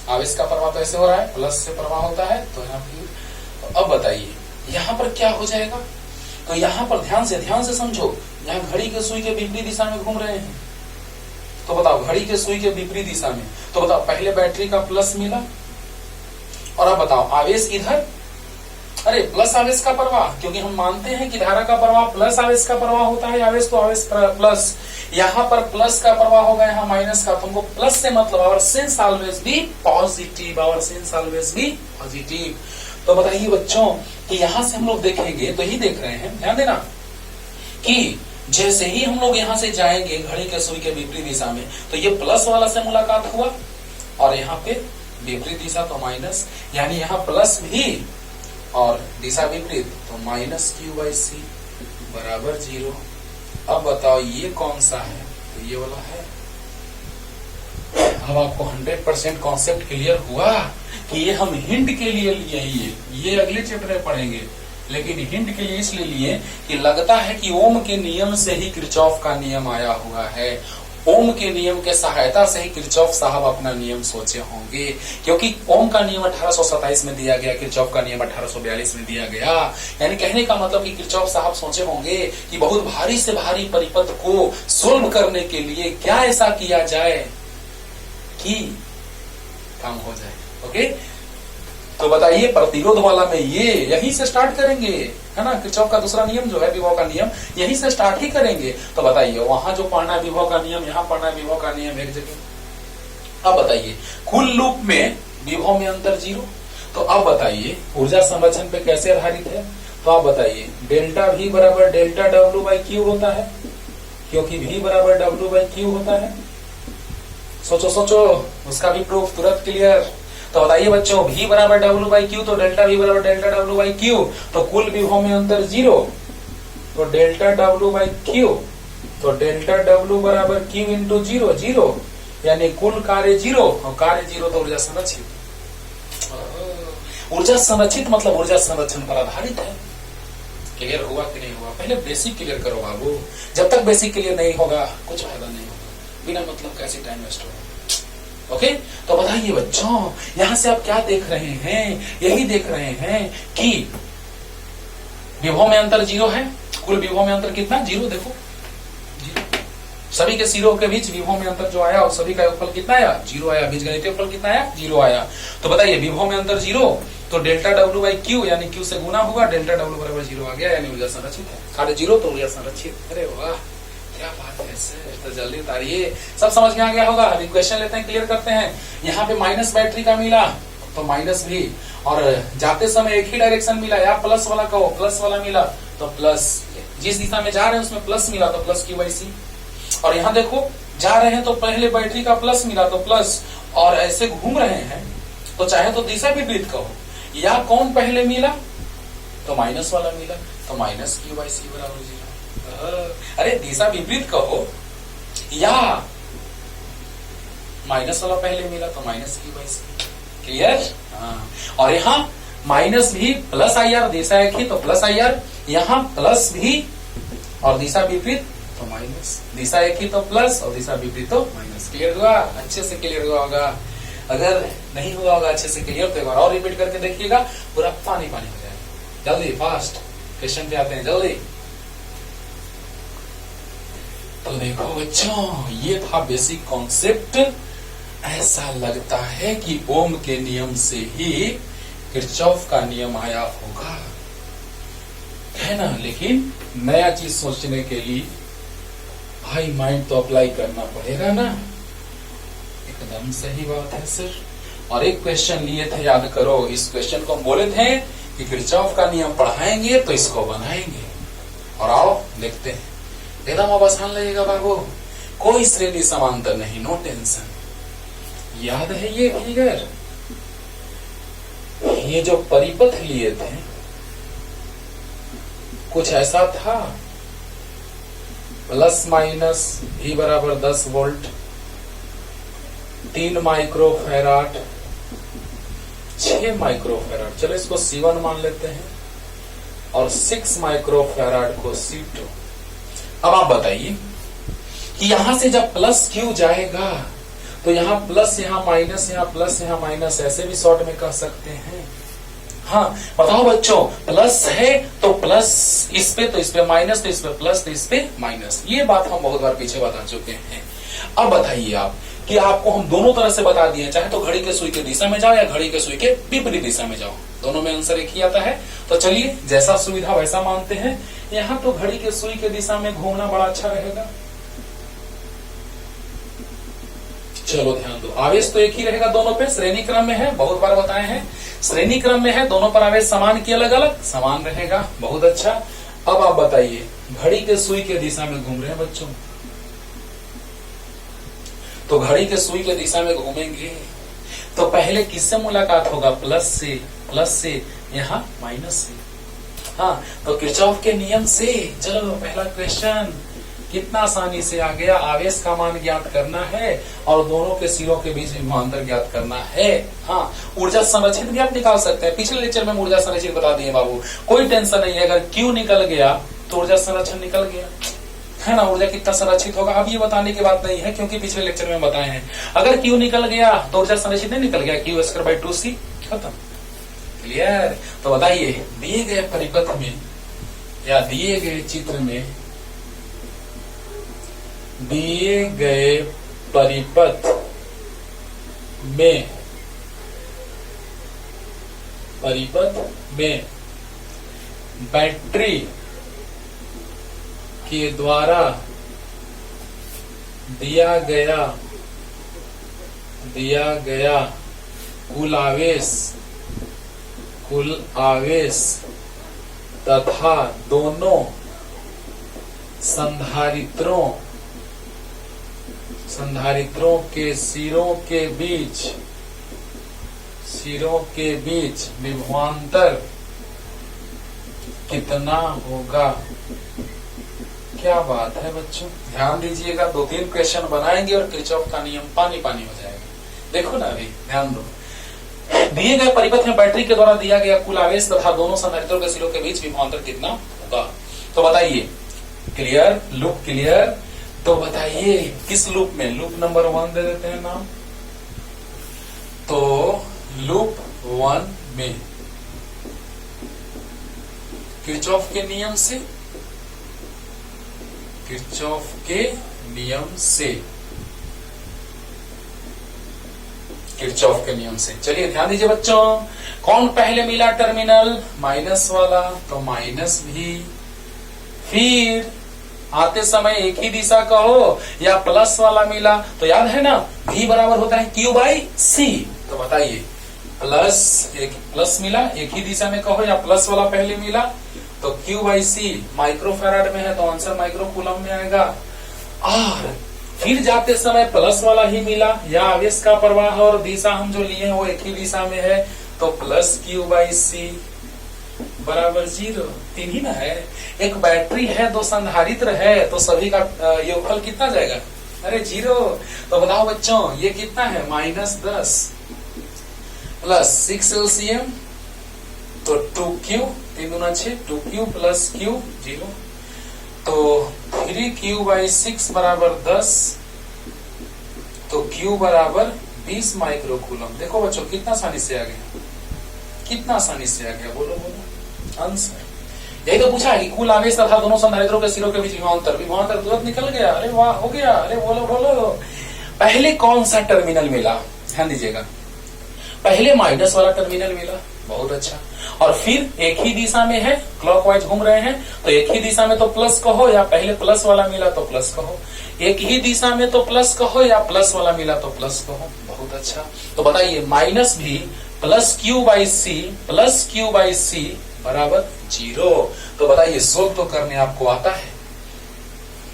अब इसका प्रवाह तो ऐसे हो रहा है, प्लस से प्रवाह होता है, तो यहाँ फिर अब बताइए यहाँ पर क्या हो जाएगा। तो यहाँ पर ध्यान से समझो, यहाँ घड़ी के सुई के विपरीत दिशा में घूम रहे हैं। तो बताओ घड़ी के सुई के विपरीत दिशा में, तो बताओ पहले बैटरी का प्लस मिला और अब बताओ आवेश इधर, अरे प्लस आवेश का प्रवाह, क्योंकि हम मानते हैं कि धारा का प्रवाह प्लस आवेश का प्रवाह होता है, आवेश तो आवेश प्लस, यहाँ पर प्लस का प्रवाह होगा, यहाँ माइनस का, तुमको प्लस से मतलब our sense always be positive, our sense always be positive. तो बताइए बच्चों कि यहाँ से हम लोग देखेंगे तो ही देख रहे हैं, ध्यान देना कि जैसे ही हम लोग यहाँ से जाएंगे घड़ी के सुई के विपरीत दिशा में, तो ये प्लस वाला से मुलाकात हुआ और यहाँ पे विपरीत दिशा तो माइनस, यानी यहाँ प्लस भी और दिशा विपरीत तो माइनस क्यू बाई सी बराबर 0। अब बताओ ये कौन सा है, तो ये वाला है। अब आपको 100% कॉन्सेप्ट क्लियर हुआ कि ये हम हिंट के लिए लिए ही, ये अगले चैप्टर में पढ़ेंगे, लेकिन हिंट के लिए इसलिए लिए कि लगता है कि ओम के नियम से ही किरचॉफ का नियम आया हुआ है, ओम के नियम के सहायता से ही किरचॉफ साहब अपना नियम सोचे होंगे, क्योंकि ओम का नियम 1827 में दिया गया, किरचॉफ का नियम 1842 में दिया गया। यानी कहने का मतलब कि किरचॉफ साहब सोचे होंगे कि बहुत भारी से भारी परिपथ को सोल्व करने के लिए क्या ऐसा किया जाए कि काम हो जाए। ओके, तो बताइए प्रतिरोध वाला में ये यहीं से स्टार्ट करेंगे, है ना, किरचॉफ का दूसरा नियम जो है विभव का नियम, यहीं से स्टार्ट ही करेंगे। तो बताइए वहां जो पढ़ना है विभव का नियम, यहाँ पढ़ना है विभव का नियम एक जगह। अब बताइए कुल लूप में विभव में अंतर 0। तो अब बताइए ऊर्जा संरक्षण पे कैसे आधारित है, तो आप बताइए डेल्टा V बराबर डेल्टा W बाई क्यू होता है, क्योंकि V बराबर W बाई क्यू होता है। सोचो सोचो, उसका भी प्रूफ तुरंत क्लियर। तो बताइए बच्चों V बराबर W बाई क्यू, तो डेल्टा V बराबर डेल्टा W बाई क्यू, तो कुल विभव में अंतर 0, तो डेल्टा W बाई क्यू, तो डेल्टा W बराबर क्यू इंटू 0, 0 यानी कुल कार्य 0 और कार्य 0 तो ऊर्जा संरक्षित। ऊर्जा संरक्षित मतलब ऊर्जा संरक्षण पर आधारित है। क्लियर हुआ कि नहीं हुआ? पहले बेसिक क्लियर करो बाबू, जब तक बेसिक क्लियर नहीं होगा कुछ फायदा नहीं होगा, बिना मतलब कैसे टाइम वेस्ट होगा। ओके, तो बताइए बच्चों यहां से आप क्या देख रहे हैं, यही देख रहे हैं कि विभव में अंतर 0 है, कुल विभव में अंतर कितना 0, देखो 0, सभी के सिरों के बीच विभव में अंतर जो आया और सभी का योगफल कितना आया 0 आया, बीजगणितीय योगफल कितना आया 0 आया। तो बताइए विभव में अंतर 0, तो डेल्टा W बाई क्यू यानी क्यू से गुना होगा, डेल्टा W बराबर 0 आ गया, यानी ऊर्जा संरक्षित है, कार्य 0 तो ऊर्जा संरक्षित। अरे वाह क्या बात है सर, तो जल्दी उतारिए, सब समझ में आ गया होगा। अभी क्वेश्चन लेते हैं, क्लियर करते हैं। यहाँ पे माइनस बैटरी का मिला तो माइनस भी, और जाते समय एक ही डायरेक्शन मिला, या प्लस वाला कहो प्लस वाला मिला तो प्लस, जिस दिशा में जा रहे हैं उसमें प्लस मिला तो प्लस क्यू बाई सी। और यहाँ देखो जा रहे हैं तो पहले बैटरी का प्लस मिला तो प्लस, और ऐसे घूम रहे हैं तो चाहे तो दिशा विपरीत कहो, या कौन पहले मिला तो माइनस वाला मिला तो माइनस क्यू बाई सी बराबर 0। अरे दिशा विपरीत कहो, या माइनस वाला पहले मिला तो minus Q by C. Clear? और यहाँ माइनस भी प्लस IR, दिशा एक ही तो प्लस IR, यहाँ प्लस भी और दिशा विपरीत तो माइनस, दिशा एक ही तो प्लस और दिशा विपरीत तो माइनस। क्लियर हुआ? अच्छे से क्लियर हुआ होगा। अगर नहीं हुआ होगा अच्छे से क्लियर तो एक बार और रिपीट करके देखिएगा, पूरा पानी पानी हो जाएगा। जल्दी फास्ट क्वेश्चन पे आते हैं जल्दी। तो देखो बच्चों ये था बेसिक कॉन्सेप्ट। ऐसा लगता है कि ओम के नियम से ही किरचॉफ का नियम आया होगा, है ना, लेकिन नया चीज सोचने के लिए भाई माइंड तो अप्लाई करना पड़ेगा ना। एकदम सही बात है सर। और एक क्वेश्चन लिए थे, याद करो, इस क्वेश्चन को हम बोले थे कि किरचॉफ का नियम पढ़ाएंगे तो इसको बनाएंगे, और आओ देखते हैं। एकदम अब आसान लगेगा बाबू, कोई श्रेणी समांतर नहीं, नो टेंशन। याद है ये फिगर, ये जो परिपथ लिए थे कुछ ऐसा था, प्लस माइनस V बराबर 10 वोल्ट, 3 माइक्रोफैराड, 6 माइक्रोफैराड, चलो इसको C1 मान लेते हैं, और 6 माइक्रोफैराड को C2। अब आप बताइए कि यहां से जब प्लस क्यू जाएगा तो यहाँ प्लस यहाँ माइनस, यहाँ प्लस यहाँ माइनस, ऐसे भी शॉर्ट में कह सकते हैं। हाँ बताओ बच्चों, प्लस है तो प्लस इस पे, तो इस पे माइनस, तो इस पे प्लस, तो इस पे माइनस। ये बात हम बहुत बार पीछे बता चुके हैं। अब बताइए आप कि आपको हम दोनों तरह से बता दिए, चाहे तो घड़ी के सुई के दिशा में जाओ या घड़ी के सुई के विपरीत दिशा में जाओ, दोनों में आंसर एक ही आता है। तो चलिए जैसा सुविधा वैसा मानते हैं। यहाँ तो घड़ी के सुई के दिशा में घूमना बड़ा अच्छा रहेगा। चलो ध्यान दो, आवेश तो एक ही रहेगा दोनों पे, श्रेणी क्रम में है, बहुत बार बताए हैं श्रेणी क्रम में है, दोनों पर आवेश समान की अलग अलग समान रहेगा। बहुत अच्छा। अब आप बताइए, घड़ी के सुई के दिशा में घूम रहे हैं बच्चों, तो घड़ी के सुई के दिशा में घूमेंगे तो पहले किससे मुलाकात होगा? प्लस से, प्लस से यहाँ माइनस से। हाँ तो किरचॉफ के नियम से। चलो पहला क्वेश्चन कितना आसानी से आ गया। आवेश का मान ज्ञात करना है और दोनों के सिरों के बीच विभवांतर ज्ञात करना है। हाँ ऊर्जा संरक्षित भी आप निकाल सकते हैं, पिछले लेक्चर में ऊर्जा संरक्षित बता दिए बाबू, कोई टेंशन नहीं है। अगर Q निकल गया तो ऊर्जा संरक्षण निकल गया, है ना। ऊर्जा कितना संरक्षित होगा अब ये बताने की बात नहीं है, क्योंकि पिछले लेक्चर में बताए हैं। अगर Q निकल गया तो ऊर्जा संरक्षित नहीं निकल गया, Q²/2C खत्म। क्लियर। तो बताइए, दिए गए परिपथ में या दिए गए चित्र में, दिए गए परिपथ में बैटरी के द्वारा दिया गया कुल आवेश तथा दोनों संधारित्रों के सिरों के बीच विभवांतर कितना होगा? क्या बात है बच्चों, ध्यान दीजिएगा। 2-3 क्वेश्चन बनाएंगे और किरचॉफ का नियम पानी पानी हो जाएगा। देखो ना अभी ध्यान दो, दिए गए परिपथ में बैटरी के द्वारा दिया गया कुल आवेश तथा दोनों संधारित्रों के सिरों के बीच विभवांतर कितना होगा? तो बताइए। Clear, loop clear. तो बताइए किस लूप में? लूप नंबर 1 दे देते हैं नाम। तो लूप 1 में किरचॉफ के नियम से चलिए ध्यान दीजिए बच्चों। कौन पहले मिला टर्मिनल? माइनस वाला, तो माइनस भी। फिर आते समय एक ही दिशा का हो या प्लस वाला मिला, तो याद है ना V बराबर होता है Q/C। तो बताइए, प्लस मिला एक ही दिशा में कहो या प्लस वाला पहले मिला, तो Q/C माइक्रोफैराड में है तो आंसर माइक्रोकूलम में आएगा। और फिर जाते समय प्लस वाला ही मिला या आवेश का प्रवाह और दिशा हम जो लिए हैं वो एक ही दिशा में है, तो प्लस Q/C बराबर 0। 3 ही ना है। एक बैटरी है, 2 संधारित्र है, तो सभी का योगफल कितना जाएगा? अरे 0। तो बताओ बच्चों ये कितना है? -10 प्लस 6 LCM, तो 2Q, 3 दूना 6, 2Q प्लस Q 0, तो 3Q/6 बराबर 10, तो Q बराबर 20 माइक्रोकूलम। देखो बच्चों कितना आसानी से आ गया, कितना आसानी से आ गया। बोलो आंसर। यही तो पूछा है कि कुल आवेश तथा दोनों संधारित्रों के सिरों के बीच विभवांतर तुरंत निकल गया। अरे वाह, हो गया। अरे बोलो पहले कौन सा टर्मिनल मिला? ध्यान दीजिएगा, पहले माइनस वाला टर्मिनल मिला, बहुत अच्छा। और फिर एक ही दिशा में है, क्लॉकवाइज घूम रहे हैं, तो एक ही दिशा में तो प्लस कहो या पहले प्लस वाला मिला तो प्लस कहो, एक ही दिशा में तो प्लस कहो या प्लस वाला मिला तो प्लस कहो, बहुत अच्छा। तो बताइए माइनस भी प्लस Q/C बराबर 0। तो बताइए सोल्व तो करने आपको आता है।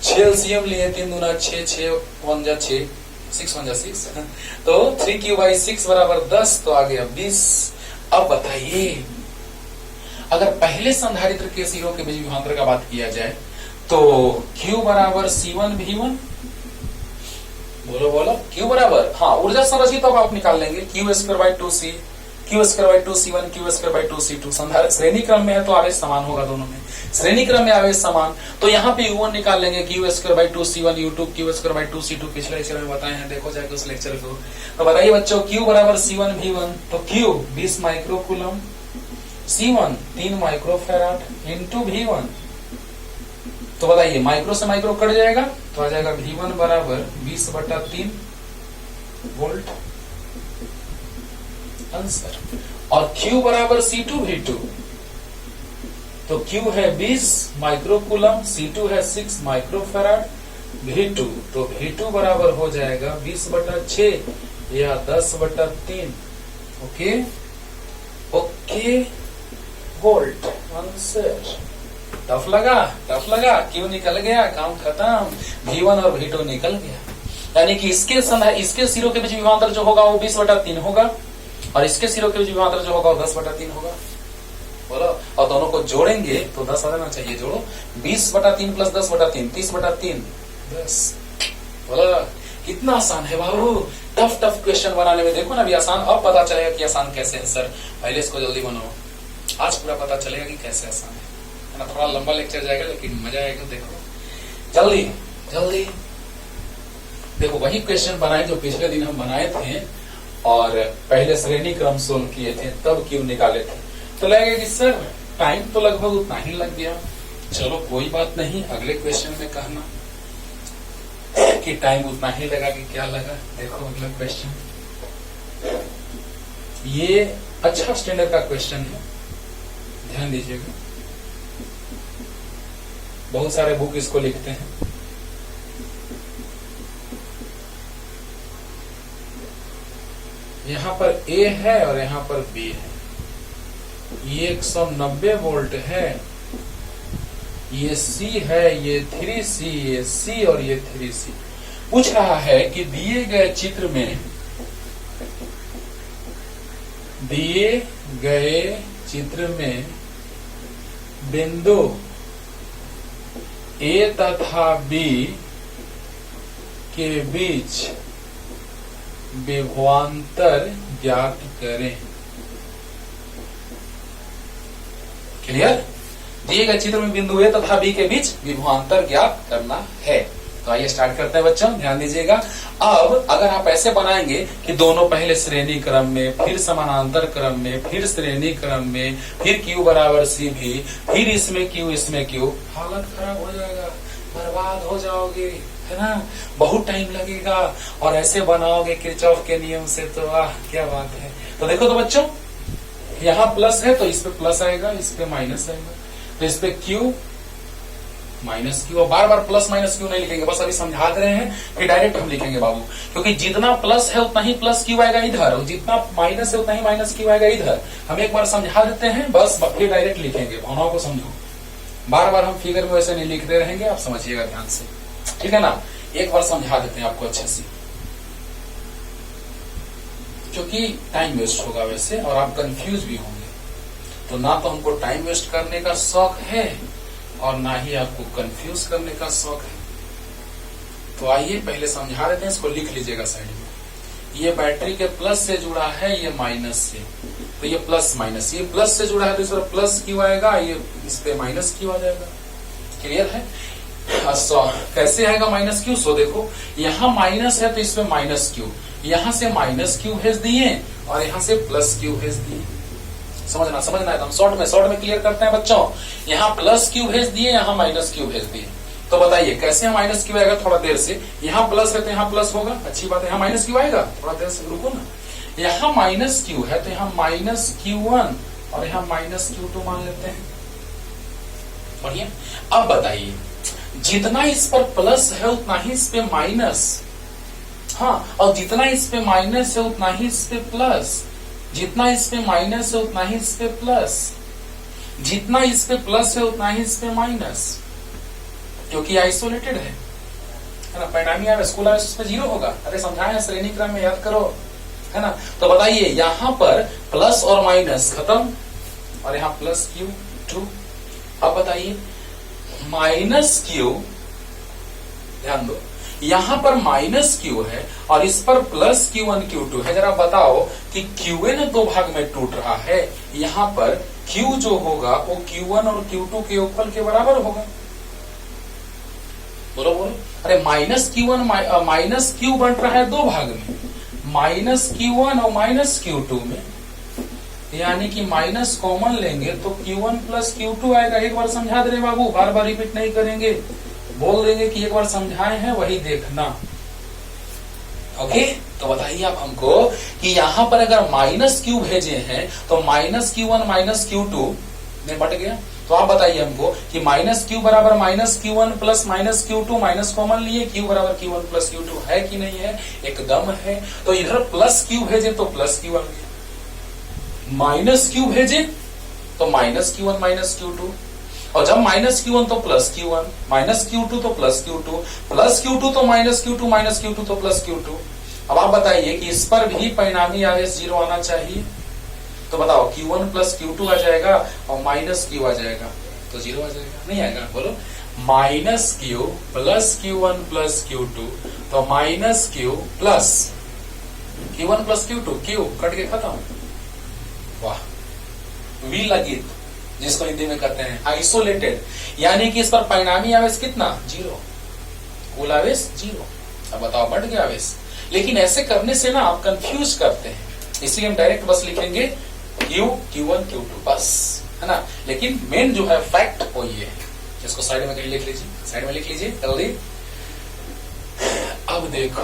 6 LCM लिए, 3 दूना 6, 6 1 जा 6, 6 1 जा 6, तो 3Q/6 बराबर 10, तो आ गया 20। अब बताइए अगर पहले संधारित्र के सिरों के बीच विभवांतर का बात किया जाए तो Q बराबर C1V1, बोलो Q बराबर, हाँ ऊर्जा संरक्षित अब आप निकाल लेंगे Q²/2C, Q²/2C1, Q²/2C2। श्रेणी क्रम में है तो आवेश समान होगा दोनों में, श्रेणी क्रम में आवेश समान, तो यहाँ पे U1 निकाल लेंगे Q²/2C1, U2 Q²/2C2। पिछले लेक्चर में बताए हैं, देखो जाके उस लेक्चर को। तो बताइए बच्चों Q बराबर C1V1, तो Q 20 microcoulomb, C1 3 microfarad into V1। तो बताइए माइक्रो से माइक्रो कट जाएगा तो आ जाएगा V1 बराबर 20/3 वोल्ट आंसर। और Q बराबर C2 V2। तो Q है 20 माइक्रोकूलम, C2 है 6 माइक्रोफैराड, V2 तो V2 बराबर हो जाएगा 20/6 या 10/3। Okay okay volt answer. Tough लगा क्यों निकल गया, काम खत्म। V1 और V2 निकल गया, यानी कि इसके सिरों के बीच विभवांतर जो होगा वो 20/3 होगा और इसके सिरों के बीच विभवांतर जो होगा वो 10/3 होगा। बोलो, और दोनों को जोड़ेंगे तो 10 आ जाना चाहिए। जोड़ो 20/3 प्लस 10/3 30/3 10। बोलो कितना आसान है बाबू। टफ क्वेश्चन बनाने में देखो ना अभी आसान, अब पता चलेगा कि आसान कैसे है सर। पहले इसको जल्दी बनाओ, आज पूरा पता चलेगा कि कैसे आसान है ना। थोड़ा लंबा लेक्चर जाएगा लेकिन मजा आएगा। देखो जल्दी देखो, वही क्वेश्चन बनाए जो पिछले दिन हम बनाए थे और पहले श्रेणी क्रम सोल्व किए थे, तब क्यों निकाले थे। तो लगेगा कि सर टाइम तो लगभग उतना ही लग गया। चलो कोई बात नहीं, अगले क्वेश्चन में कहना कि टाइम उतना ही लगा कि क्या लगा। देखो अगला क्वेश्चन, ये अच्छा स्टैंडर्ड का क्वेश्चन है, ध्यान दीजिएगा। बहुत सारे बुक इसको लिखते हैं। यहां पर A है और यहां पर B है। ये 190 वोल्ट है, ये C है, ये 3C, ये C और ये 3C। पूछ रहा है कि दिए गए चित्र में बिंदु A तथा B के बीच विभवांतर ज्ञात करें। क्लियर? दिए गए चित्र में बिंदु A तथा B के बीच विभवांतर ज्ञात करना है। तो आइए स्टार्ट करते हैं बच्चों, ध्यान दीजिएगा। अब अगर आप ऐसे बनाएंगे कि दोनों पहले श्रेणी क्रम में, फिर समानांतर क्रम में, फिर श्रेणी क्रम में, फिर Q बराबर C भी, फिर इसमें Q इसमें Q, हालत खराब हो जाएगा, बर्बाद हो जाओगे, है ना। बहुत टाइम लगेगा और ऐसे बनाओगे किरचॉफ के नियम से तो वाह क्या बात है। तो देखो तो बच्चों, यहाँ प्लस है तो इस पे प्लस आएगा, इस पे माइनस आएगा, तो इस पे Q माइनस Q। और बार बार प्लस माइनस Q नहीं लिखेंगे, बस अभी समझा दे रहे हैं कि डायरेक्ट हम लिखेंगे बाबू, क्योंकि जितना प्लस है उतना ही प्लस Q आएगा इधर और जितना माइनस है उतना ही माइनस Q आएगा इधर। हम एक बार समझा देते हैं, बस फिर डायरेक्ट लिखेंगे। भावनाओं को समझो, बार बार हम फिगर में वैसे नहीं लिखते रहेंगे, आप समझिएगा ध्यान से, ठीक है ना। एक बार समझा देते हैं आपको अच्छे से, क्योंकि टाइम वेस्ट होगा वैसे और आप कंफ्यूज भी होंगे। तो ना तो हमको टाइम वेस्ट करने का शौक है और ना ही आपको कंफ्यूज करने का शौक है। तो आइए पहले समझा देते हैं, इसको लिख लीजिएगा साइड में। ये बैटरी के प्लस से जुड़ा है, ये माइनस से, तो ये प्लस माइनस, ये प्लस से जुड़ा है तो इस पर प्लस Q आएगा, ये इस पे माइनस Q आ जाएगा। क्लियर है? कैसे आएगा माइनस Q? सो देखो, यहाँ माइनस है तो इस पे माइनस Q, यहाँ से माइनस Q भेज दिए और यहाँ से प्लस Q भेज दिए। समझना एकदम शॉर्ट में क्लियर करते हैं बच्चों। यहाँ प्लस Q भेज दिए, यहाँ माइनस Q भेज दिए। तो बताइए कैसे माइनस Q आएगा? थोड़ा देर से, यहाँ प्लस है तो यहाँ प्लस होगा, अच्छी बात है। यहाँ माइनस Q आएगा, थोड़ा देर से रुको ना। यहाँ माइनस Q है तो यहाँ माइनस Q1 और यहाँ माइनस Q2 मान लेते हैं। बढ़िया। अब बताइए, जितना इस पर प्लस है उतना ही इस पे माइनस, हाँ, और जितना इस पे माइनस है उतना ही इस पे प्लस, जितना इस पे माइनस है उतना ही इस पे प्लस, जितना इस पे प्लस है उतना ही इस पे माइनस, क्योंकि आइसोलेटेड है ना। परिणामी आप स्कूल आए उसमें 0 होगा। अरे समझाए श्रेणी क्रम में, याद करो, है ना। तो बताइए यहाँ पर प्लस और माइनस खत्म और यहाँ प्लस Q2। अब बताइए माइनस Q, ध्यान दो, यहां पर माइनस Q है और इस पर प्लस Q1 Q2 है। जरा बताओ कि QN 2 भाग में टूट रहा है, यहां पर Q जो होगा वो Q1 और Q2 के योगफल के बराबर होगा। बोलो बोलो। अरे माइनस Q1 माइनस Q बन रहा है 2 भाग में, माइनस Q1 और माइनस Q2 में। यानी कि माइनस कॉमन लेंगे तो Q1 प्लस Q2 आएगा। एक बार समझा दे रहे बाबू, बार बार रिपीट नहीं करेंगे, बोल देंगे कि एक बार समझाए हैं वही देखना। ओके, तो बताइए आप हमको कि यहां पर अगर माइनस Q भेजे हैं तो माइनस Q1 माइनस Q2 में बट गया। तो आप बताइए हमको कि माइनस Q बराबर minus Q1 plus minus Q2, minus common लिए, Q बराबर Q1 प्लस Q2 है कि नहीं है? एकदम है। तो इधर प्लस Q भेजे तो प्लस Q आ गया, माइनस Q भेजे तो माइनस Q1 माइनस Q2, और जब माइनस Q1 तो प्लस Q1, माइनस Q2 तो प्लस Q2, प्लस Q2 तो माइनस Q2, माइनस Q2 तो प्लस Q2। अब आप बताइए कि इस पर भी परिणामी आवेश 0 आना चाहिए। तो बताओ Q1 प्लस Q2 आ जाएगा और माइनस Q आ जाएगा तो 0 आ जाएगा, नहीं आएगा? बोलो, minus Q plus Q1 plus Q2 तो minus Q plus Q1 plus Q2, Q cut के खत्म। वाह, विलगित जिसको हिंदी में कहते हैं आइसोलेटेड, यानी कि इस पर परिणामी आवेश कितना? 0, कुल आवेश 0। अब बताओ बढ़ गया आवेश। लेकिन ऐसे करने से ना आप कंफ्यूज करते हैं, इसलिए हम डायरेक्ट बस लिखेंगे Q, Q1, Q2 बस, है ना। लेकिन मेन जो है फैक्ट वो ये है। इसको साइड में कहीं लिख लीजिए, साइड में लिख लीजिए जल्दी। अब देखो,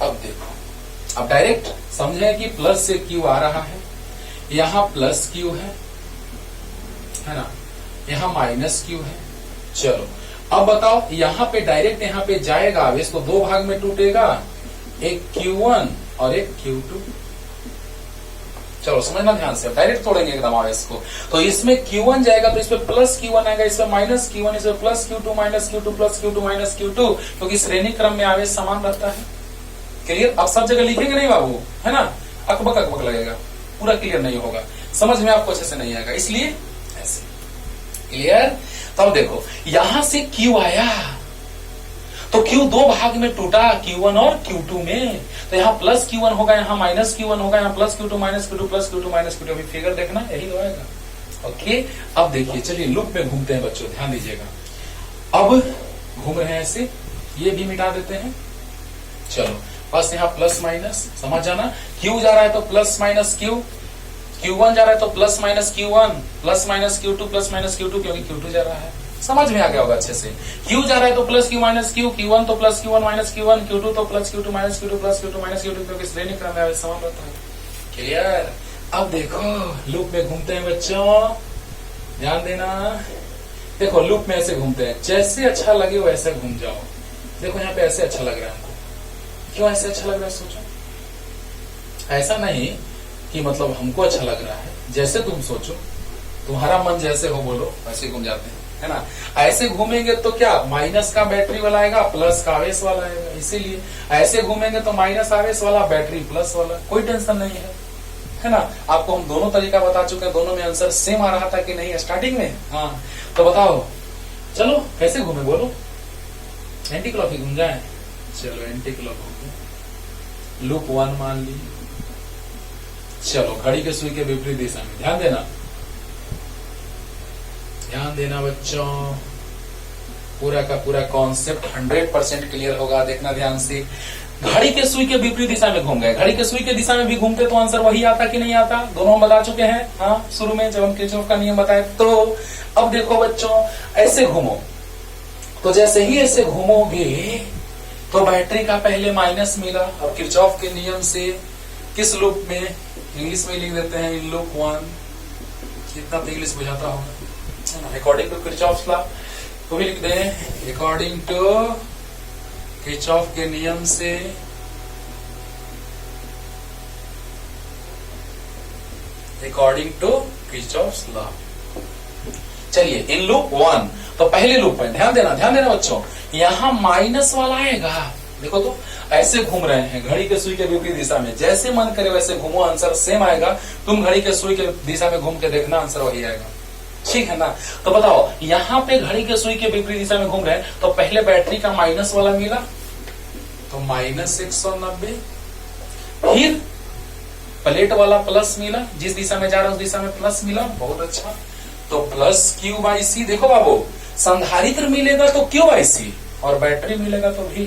अब देखो, अब डायरेक्ट समझे कि प्लस से Q आ रहा है, यहां प्लस Q है ना, यहां माइनस Q है। चलो अब बताओ, यहां पे डायरेक्ट यहां पे जाएगा आवेश तो दो भाग में टूटेगा, एक Q1 और एक Q2। चलो समझना ध्यान से, डायरेक्ट तोड़ेंगे एकदम आवेश को। तो इसमें Q1 जाएगा तो इसमें प्लस Q1 आएगा, इसमें माइनस Q1, इसमें plus Q2 minus Q2 plus Q2 minus Q2, क्योंकि श्रेणी क्रम में आवेश समान रहता है। क्लियर? अब सब जगह लिखेंगे नहीं बाबू, है ना, अकबक अकबक लगेगा, पूरा क्लियर नहीं होगा, समझ में आपको अच्छे से नहीं आएगा, इसलिए ऐसे। क्लियर? तब देखो यहां से Q आया तो Q दो भाग में टूटा, Q1 और Q2 में। तो यहाँ प्लस Q1 होगा, यहाँ माइनस Q1 होगा, यहाँ plus Q2 minus Q2 plus Q2 minus Q2। अभी फिगर देखना, यही तो आएगा। ओके, अब देखिए, चलिए लूप में घूमते हैं बच्चों, ध्यान दीजिएगा। अब घूम रहे हैं ऐसे, ये भी मिटा देते हैं। चलो बस यहाँ प्लस माइनस समझ जाना, Q जा रहा है तो प्लस माइनस Q, Q1 जा रहा है तो plus minus Q1, plus minus Q2 plus minus Q2, क्योंकि Q2 जा रहा है। समझ में आ गया होगा अच्छे से। Q जा रहा है तो plus Q minus Q, Q1 तो plus Q1 minus Q1, Q2 तो plus Q2 minus Q2 plus Q2 minus Q2, क्योंकि श्रेणी क्रम में समान रहता है। क्लियर? अब देखो लूप में घूमते हैं बच्चों, ध्यान देना। देखो लूप में ऐसे घूमते हैं, जैसे अच्छा लगे वैसे घूम जाओ। देखो यहाँ पे ऐसे अच्छा लग रहा है हमको, क्यों ऐसे अच्छा लग रहा है सोचो। ऐसा नहीं कि मतलब हमको अच्छा लग रहा है, जैसे तुम सोचो, तुम्हारा मन जैसे हो बोलो वैसे घूम जाते हैं, है ना। ऐसे घूमेंगे तो क्या, माइनस का बैटरी वाला आएगा, प्लस का आवेश वाला आएगा, इसीलिए ऐसे घूमेंगे तो माइनस आवेश वाला, बैटरी प्लस वाला, कोई टेंशन नहीं है ना। आपको हम दोनों तरीका बता चुके हैं, दोनों में आंसर सेम आ रहा था कि नहीं स्टार्टिंग में। हाँ तो बताओ, चलो कैसे घूमे बोलो, एंटी क्लॉक ही घूम जाए। चलो एंटी क्लॉक हो गया, लूप 1 मान ली। चलो घड़ी के सुई के विपरीत दिशा में, ध्यान देना, ध्यान देना बच्चों, पूरा का पूरा कॉन्सेप्ट 100% क्लियर होगा, देखना ध्यान से। घड़ी के सुई के विपरीत दिशा में घूम गए, घड़ी के सुई के दिशा में भी घूमते तो आंसर वही आता कि नहीं आता, दोनों हम बता चुके हैं। हाँ शुरू में जब हम किरचॉफ का नियम बताए। तो अब देखो बच्चों, ऐसे घूमो, तो जैसे ही ऐसे घूमोगे तो बैटरी का पहले माइनस मिला। अब किरचॉफ के नियम से किस लूप में, इंग्लिश में लिख देते हैं इन लूप 1, इतना तो इंग्लिश बुझाता होगा। अकॉर्डिंग टू किरचॉफ्स लॉ तो भी लिख दें, अकॉर्डिंग टू किरचॉफ के नियम से अकॉर्डिंग टू किरचॉफ्स लॉ। चलिए इन लूप 1, तो पहले लूप में ध्यान देना बच्चों, यहां माइनस वाला आएगा। देखो तो ऐसे घूम रहे हैं घड़ी के सुई के विपरीत दिशा में, जैसे मन करे वैसे घूमो, आंसर सेम आएगा। तुम घड़ी के सुई के दिशा में घूम के देखना, आंसर वही आएगा, ठीक है ना। तो बताओ यहाँ पे घड़ी के सुई के विपरीत दिशा में घूम रहे हैं, तो पहले बैटरी का माइनस वाला मिला तो माइनस 190, फिर प्लेट वाला प्लस मिला, जिस दिशा में जा रहा है उस दिशा में प्लस मिला, बहुत अच्छा। तो प्लस Q बाई सी, देखो बाबू संधारित्र मिलेगा तो Q बाई सी, और बैटरी मिलेगा तो भी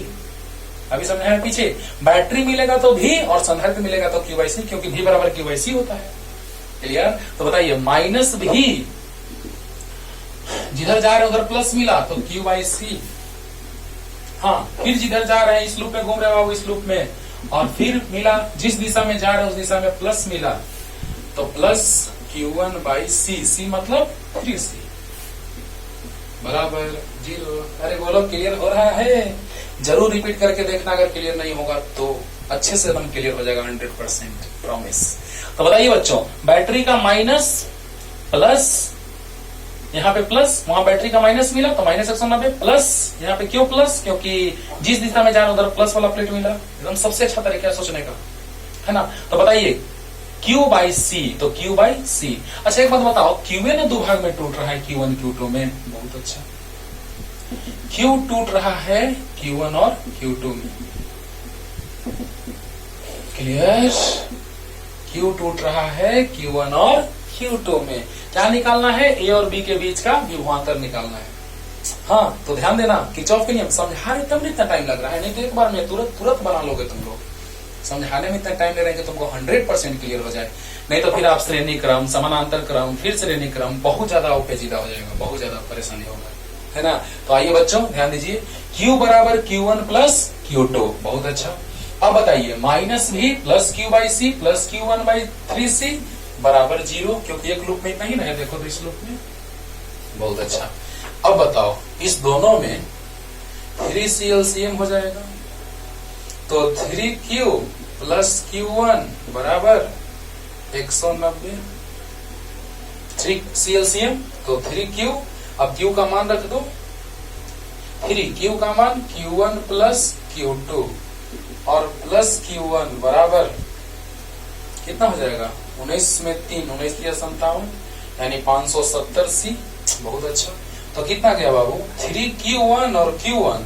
अभी समझा है पीछे, बैटरी मिलेगा तो भी और संधारित्र मिलेगा तो क्यू बाई सी, क्योंकि भी बराबर क्यू बाई सी होता है। क्लियर? तो बताइए माइनस भी, जिधर जा रहे हैं उधर प्लस मिला तो क्यू बाई सी। हाँ, फिर जिधर जा रहे हैं इस लूप में घूम रहे हो इस लूप में, और फिर मिला जिस दिशा में जा रहे हैं उस दिशा में प्लस मिला तो प्लस Q1 बाई सी, सी मतलब 3C बराबर 0। अरे बोलो क्लियर हो रहा है? जरूर रिपीट करके देखना, अगर क्लियर नहीं होगा तो अच्छे से एकदम क्लियर हो जाएगा 100% प्रॉमिस। तो बताइए बच्चों, बैटरी का माइनस प्लस, यहाँ पे प्लस, वहां बैटरी का माइनस मिला तो माइनस 190 प्लस, यहाँ पे क्यों प्लस? क्योंकि जिस दिशा में जा रहा उधर प्लस वाला प्लेट मिला। एकदम सबसे अच्छा तरीका है सोचने का, है ना? तो बताइए Q बाई सी, तो Q बाई सी। अच्छा एक बात बताओ, Qn दो भाग में टूट रहा है, Q1 Q2 में। बहुत अच्छा, Q टूट रहा है Q1 और Q2 में। क्लियर? Q टूट रहा है Q1 और Q2 में। क्या निकालना है? A और B के बीच का विभवांतर निकालना है। हाँ, तो ध्यान देना, किरचॉफ के नियम समझा रहे तब इतना टाइम लग रहा है, नहीं तो एक बार में तुरंत बना लोगे तुम लोग। समझाने में इतना टाइम ले रहे हैं कि तुमको 100% क्लियर हो जाए, नहीं तो फिर आप श्रेणी क्रम, समानांतर क्रम, फिर श्रेणी क्रम, बहुत ज्यादा पेचीदा हो जाएगा, बहुत ज्यादा परेशानी होगा, है ना? तो आइए बच्चों ध्यान दीजिए, Q बराबर Q1 प्लस Q2। बहुत अच्छा। अब बताइए माइनस भी plus Q by C plus Q1 by 3C बराबर 0, क्योंकि एक लूप में इतना ही ना है, देखो तो इस लूप में। बहुत अच्छा। अब बताओ इस दोनों में 3C LCM हो जाएगा, तो 3Q प्लस Q1 बराबर 190। 3C LCM तो 3Q, अब Q का मान रख दो, 3Q का मान Q1 प्लस Q2 और प्लस Q1 बराबर कितना हो जाएगा? 19 में 3, 19 या 57, यानी 570C। बहुत अच्छा। तो कितना गया बाबू? 3Q1 और Q1,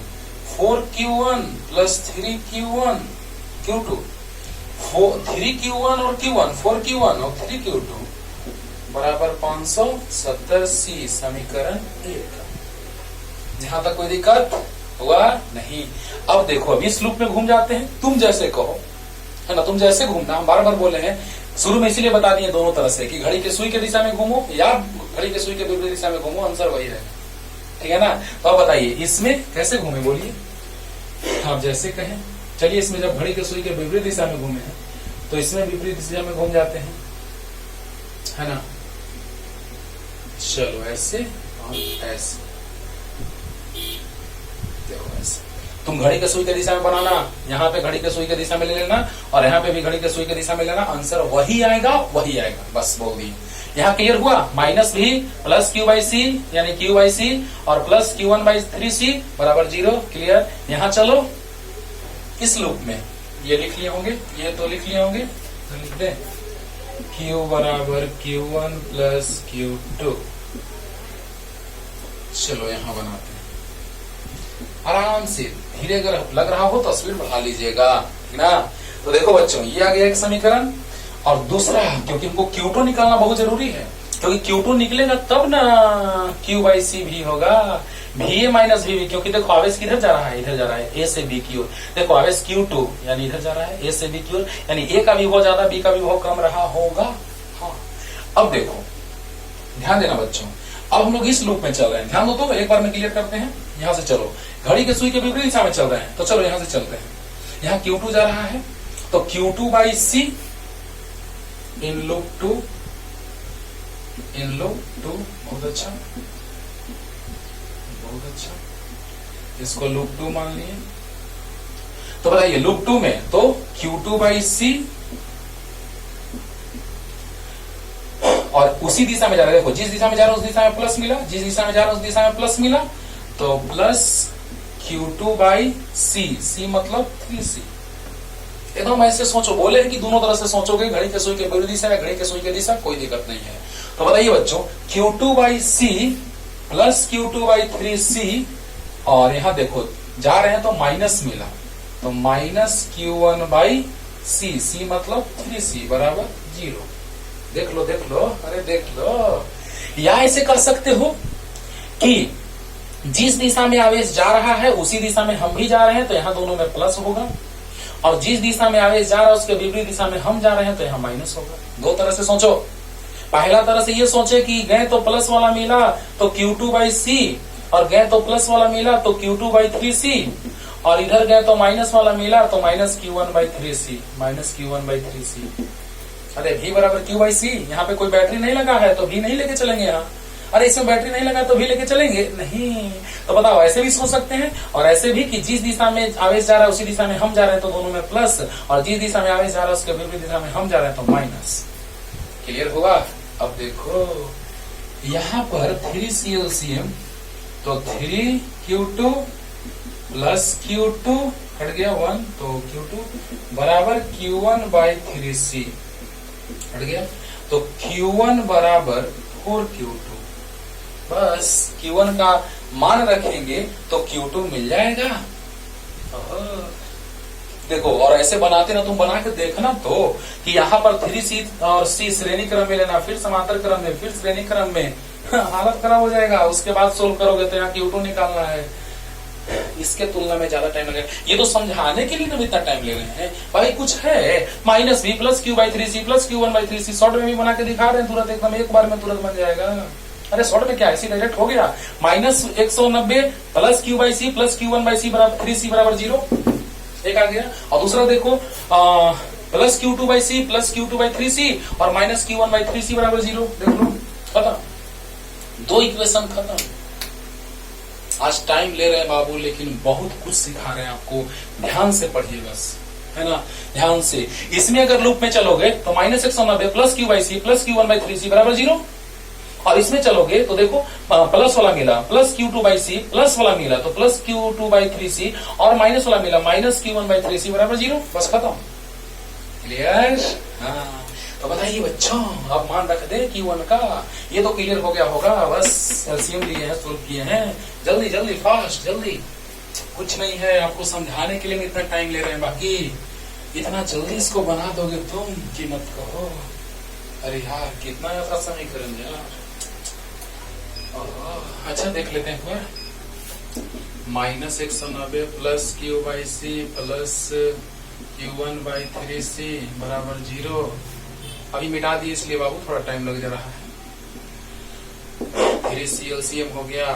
4Q1 plus 3Q1 Q2, 3Q1 और Q1, 4Q1 और 3Q2 बराबर 570C। समीकरण 1। यहां तक कोई दिक्कत हुआ नहीं? अब देखो, अभी इस लूप में घूम जाते हैं, तुम जैसे कहो, है ना? तुम जैसे घूमना, हम बार बार बोले हैं शुरू में, इसीलिए बता दिए दोनों तरह से कि घड़ी के सुई के दिशा में घूमो या घड़ी के सुई के विपरीत दिशा में घूमो, आंसर वही रहेगा। ठीक है ना? तो अब बताइए इसमें कैसे घूमे, बोलिए आप जैसे कहें। चलिए इसमें जब घड़ी के सुई के विपरीत दिशा में घूमे हैं तो इसमें विपरीत दिशा में घूम जाते हैं, है ना? चलो ऐसे और ऐसे, देखो ऐसे। तुम घड़ी के सुई के दिशा में बनाना, यहाँ पे घड़ी के सुई के दिशा में ले लेना और यहाँ पे भी घड़ी के सुई के दिशा में लेना, आंसर वही आएगा, वही आएगा। बस बोल दिए। यहाँ क्लियर हुआ? माइनस भी प्लस Q बाई सी, यानी Q बाई सी और प्लस Q1 बाई 3C बराबर 0। क्लियर? यहाँ चलो इस लूप में ये लिख लिए होंगे, ये तो लिख लिए होंगे, तो लिख दे Q बराबर Q1 प्लस Q2। चलो यहाँ बनाते हैं आराम से, धीरे अगर लग रहा हो तो स्पीड बढ़ा लीजिएगा, ठीक ना? तो देखो बच्चों, ये आ गया एक समीकरण, और दूसरा, क्योंकि हमको Q2 निकालना बहुत जरूरी है, क्योंकि Q2 निकलेगा तब ना Q बाई सी भी होगा, VA माइनस VB, क्योंकि देखो आवेश किधर जा रहा है? इधर जा रहा है, A से B की ओर। देखो आवेश Q2 यानी इधर जा रहा है, A से B की ओर, यानी A का विभव ज्यादा, B का विभव कम रहा होगा। हाँ, अब देखो ध्यान देना बच्चों, अब हम लोग इस लूप में चल रहे हैं, ध्यान दो तो एक बार में क्लियर करते हैं। यहाँ से चलो, घड़ी के सुई के विपरीत दिशा में चल रहे हैं, तो चलो यहाँ से चलते हैं। यहाँ Q2 जा रहा है, तो Q2 by C in loop 2, in loop 2। बहुत अच्छा, बहुत अच्छा, इसको लूप 2 मान लिए। तो बताइए लूप 2 में तो Q2 बाई सी, और उसी दिशा में जा रहा है, देखो जिस दिशा में जा रहा है उस दिशा में प्लस मिला, जिस दिशा में जा रहा है उस दिशा में प्लस मिला, तो प्लस Q2 बाई सी, सी मतलब 3C। एकदम ऐसे सोचो, बोले कि दोनों तरह से सोचोगे, घड़ी के सुई के विपरीत दिशा या घड़ी के सुई के दिशा, कोई दिक्कत नहीं है। तो बताइए बच्चों, Q2 by C plus Q2 by 3C, और यहाँ देखो जा रहे हैं तो माइनस मिला, तो माइनस Q1 बाई सी, सी मतलब 3C बराबर 0। देख लो, देख लो, अरे देख लो। या ऐसे कर सकते हो कि जिस दिशा में आवेश जा रहा है उसी दिशा में हम भी जा रहे हैं, तो यहाँ दोनों में प्लस होगा, और जिस दिशा में आवेश जा रहा है उसके विपरीत दिशा में हम जा रहे हैं तो यहाँ माइनस होगा। दो तरह से सोचो। पहला तरह से ये सोचे कि गए तो प्लस वाला मिला तो Q2/C, और गए तो प्लस वाला मिला तो Q2/3C, और इधर गए तो माइनस वाला मिला तो -Q1/3C, -Q1/3C। अरे V बराबर Q/C, यहाँ पे कोई बैटरी नहीं लगा है तो V नहीं लेके चलेंगे यहाँ। अरे इसमें बैटरी नहीं लगा तो भी लेके चलेंगे नहीं। तो बताओ, ऐसे भी सोच सकते हैं और ऐसे भी कि जिस दिशा में आवेश जा रहा है उसी दिशा में हम जा रहे हैं तो दोनों में प्लस, और जिस दिशा में आवेश जा रहा है उसके विपरीत दिशा में हम जा रहे हैं तो माइनस। क्लियर हुआ? अब देखो यहाँ पर 3CLCM, तो 3Q2 प्लस Q2 हट गया 1, तो Q2 बराबर Q1/3C हट गया, तो Q1 बराबर 4Q2। बस Q1 का मान रखेंगे तो Q2 मिल जाएगा। देखो, और ऐसे बनाते ना, तुम बना के देखना तो कि यहाँ पर 3C और C श्रेणी क्रम में लेना, फिर समांतर क्रम में, फिर श्रेणी क्रम में, हालत खराब हो जाएगा। उसके बाद सोल्व करोगे तो यहाँ Q2 निकालना है, इसके तुलना में ज्यादा टाइम लगेगा। ये तो समझाने के लिए ना इतना टाइम ले रहे हैं भाई। कुछ है -V plus Q/3C plus Q1/3C, short में भी बना के दिखा रहे हैं, तुरंत एकदम एक बार में तुरंत बन जाएगा। अरे शॉर्ट में क्या है, डायरेक्ट हो गया। -190 प्लस Q/C प्लस Q1/C बराबर 3C बराबर 0, एक आ गया। और दूसरा देखो प्लस Q2/C प्लस Q2/3C और -Q1/3C बराबर 0, देख लो, खत्म। दो इक्वेशन खत्म। आज टाइम ले रहे हैं बाबू, लेकिन बहुत कुछ सिखा रहे हैं आपको। ध्यान से पढ़िए बस, है ना, ध्यान से। इसमें अगर लूप में चलोगे तो -190 प्लस Q/C प्लस Q1/3C बराबर 0, और इसमें चलोगे तो देखो प्लस वाला मिला प्लस Q2/C, प्लस वाला मिला तो प्लस Q2/3C, और माइनस वाला मिला -Q1/3C बराबर 0, बस खत्म। क्लियर? हाँ, तो बताइए बच्चों, अब मान रख दे Q1 का। ये तो क्लियर हो गया होगा, बस एलसीएम लिए हैं, सोल्व किए हैं। जल्दी जल्दी, फास्ट, जल्दी। कुछ नहीं है, आपको समझाने के लिए इतना टाइम ले रहे हैं, बाकी इतना जल्दी इसको बना दोगे तुम कि मत कहो। अरे यार, कितना ऐसा समीकरण यार। अच्छा, देख लेते हैं। -190 प्लस Q/C प्लस Q1/3C बराबर 0। अभी मिटा दिए इसलिए बाबू थोड़ा टाइम लग जा रहा है। 3CLCM हो गया,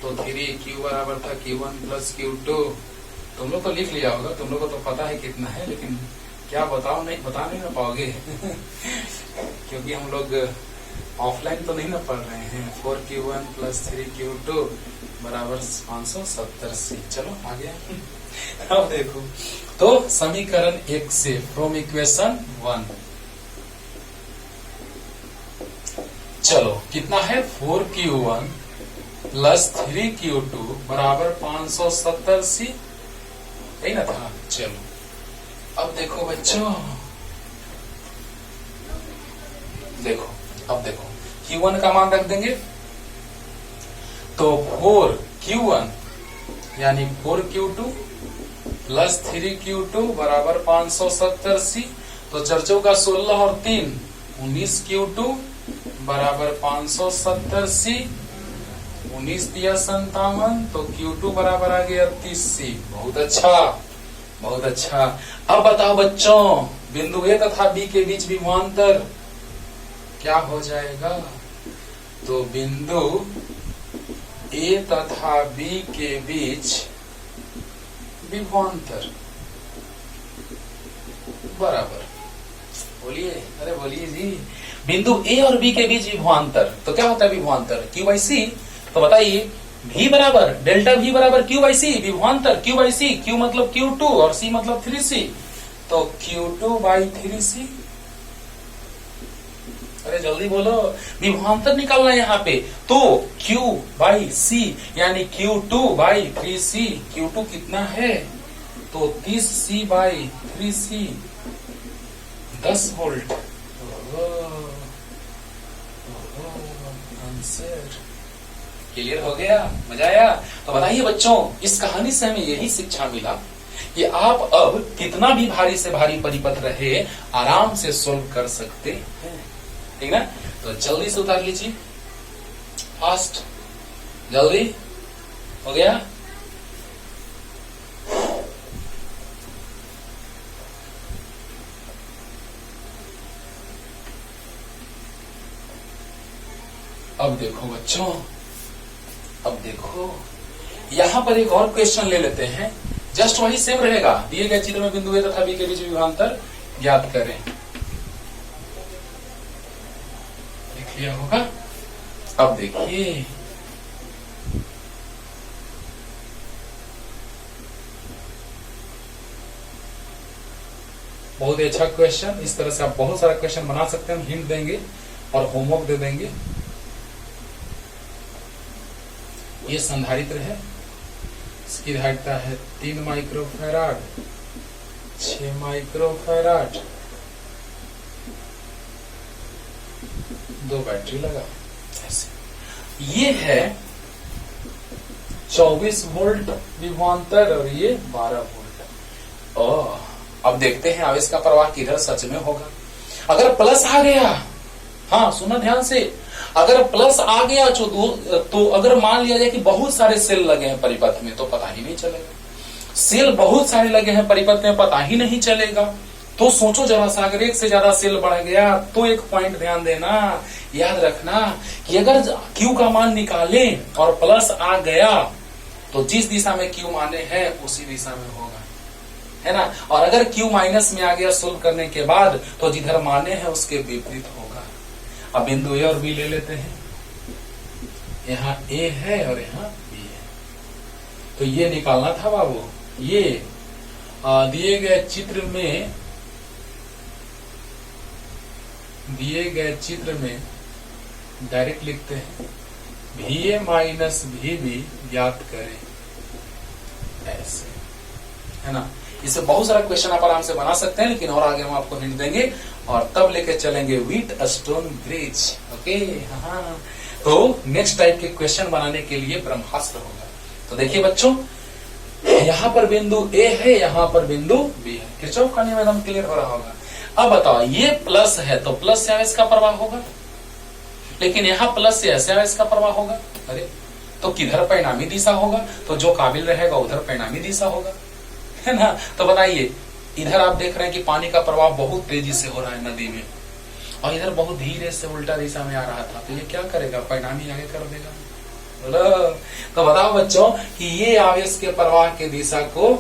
तो 3Q बराबर था Q1 प्लस Q2। तुम लोग तो लिख लिया होगा, तुम लोग को तो पता है कितना है, लेकिन क्या बताओ, नहीं बता नहीं ना पाओगे क्योंकि हम लोग ऑफलाइन तो नहीं ना पढ़ रहे हैं। 4Q1 प्लस 3Q2 बराबर 570C। चलो आगे। अब देखो, तो समीकरण 1 से फ्रॉम इक्वेशन 1, चलो कितना है, 4Q1 प्लस 3Q2 बराबर 570C, यही ना था। चलो अब देखो बच्चों, देखो अब देखो Q1 का मान रख देंगे, तो 4Q1 यानी 4Q2 प्लस 3Q2 बराबर 570C। तो चर्चों का 16 और 3 19Q2 बराबर 570C। 19 दिया 57, तो Q2 बराबर आ गया 30C। बहुत अच्छा, बहुत अच्छा। अब बताओ बच्चों, बिंदु ए तथा बी के बीच विभवांतर क्या हो जाएगा? तो बिंदु ए तथा बी के बीच विभवांतर बराबर, बोलिए, अरे बोलिए जी। बिंदु ए और बी के बीच विभवांतर, तो क्या होता है विभवांतर? Q/C। तो बताइए, V बराबर डेल्टा V बराबर Q/C, विभवांतर Q/C, Q मतलब Q2 और C मतलब 3C, तो Q2/3C। अरे जल्दी बोलो, विभवांतर निकालना है यहाँ पे। तो Q/C यानी Q2/3C। Q2 कितना है? तो 30C/3C, 10 वोल्ट। आंसर क्लियर हो गया? मजा आया? तो बताइए बच्चों, इस कहानी से हमें यही शिक्षा मिला कि आप अब कितना भी भारी से भारी परिपथ रहे, आराम से सोल्व कर सकते हैं, ठीक ना? तो जल्दी से उतार लीजिए, फास्ट, जल्दी। हो गया। अब देखो बच्चों, अब देखो यहां पर एक और क्वेश्चन ले लेते हैं, जस्ट वही सेम रहेगा। दिए गए चित्र में बिंदु ए तथा बी के बीच विभवांतर ज्ञात करें। देख लिया होगा। अब देखिए बहुत ही अच्छा क्वेश्चन। इस तरह से आप बहुत सारा क्वेश्चन बना सकते हैं, हिंट देंगे और होमवर्क दे देंगे। ये संधारित्र है, इसकी धारिता है 3 माइक्रोफैराड, 6 माइक्रोफैराड, 2 बैटरी लगा ऐसे। ये है 24 वोल्ट विभवांतर और ये 12 वोल्ट। अब देखते हैं आवेश का प्रवाह किधर सच में होगा। अगर प्लस आ गया, हाँ सुना ध्यान से, अगर प्लस आ गया तो अगर मान लिया जाए कि बहुत सारे सेल लगे हैं परिपथ में तो पता ही नहीं चलेगा। सेल बहुत सारे लगे हैं परिपथ में, पता ही नहीं चलेगा। तो सोचो जरा सा, अगर एक से ज्यादा सेल बढ़ गया तो एक पॉइंट ध्यान देना, याद रखना कि अगर Q का मान निकाले और प्लस आ गया तो जिस दिशा में Q माने हैं उसी दिशा में होगा, है ना। और अगर Q माइनस में आ गया सोल्व करने के बाद तो जिधर माने हैं उसके विपरीत होगा। अब बिंदु ए और बी ले लेते हैं। यहाँ ए है और यहाँ बी है, तो ये निकालना था बाबू। ये दिए गए चित्र में डायरेक्ट लिखते हैं, VA माइनस VB ज्ञात करें, ऐसे, है ना। इसे बहुत सारा क्वेश्चन आप आराम से बना सकते हैं, लेकिन और आगे हम आपको हिंट देंगे और तब लेके चलेंगे व्हीटस्टोन ब्रिज। ओके, हाँ। तो नेक्स्ट टाइप के क्वेश्चन बनाने के लिए ब्रह्मास्त्र होगा। तो देखिए बच्चों, यहाँ पर बिंदु ए है, यहाँ पर बिंदु बी है। किरचॉफ का नियम एकदम क्लियर हो रहा होगा। अब बताओ, ये प्लस है तो प्लस से आवेश का प्रवाह होगा, लेकिन यहाँ प्लस से ऐसे आवेश का प्रवाह होगा। अरे तो किधर परिणामी दिशा होगा? तो जो काबिल रहेगा उधर परिणामी दिशा होगा, है ना। तो बताइए, इधर आप देख रहे हैं कि पानी का प्रवाह बहुत तेजी से हो रहा है नदी में, और इधर बहुत धीरे से उल्टा दिशा में आ रहा था, तो ये क्या करेगा? परिणामी आगे कर देगा। तो बताओ बच्चों कि ये आवेश के प्रवाह के दिशा को,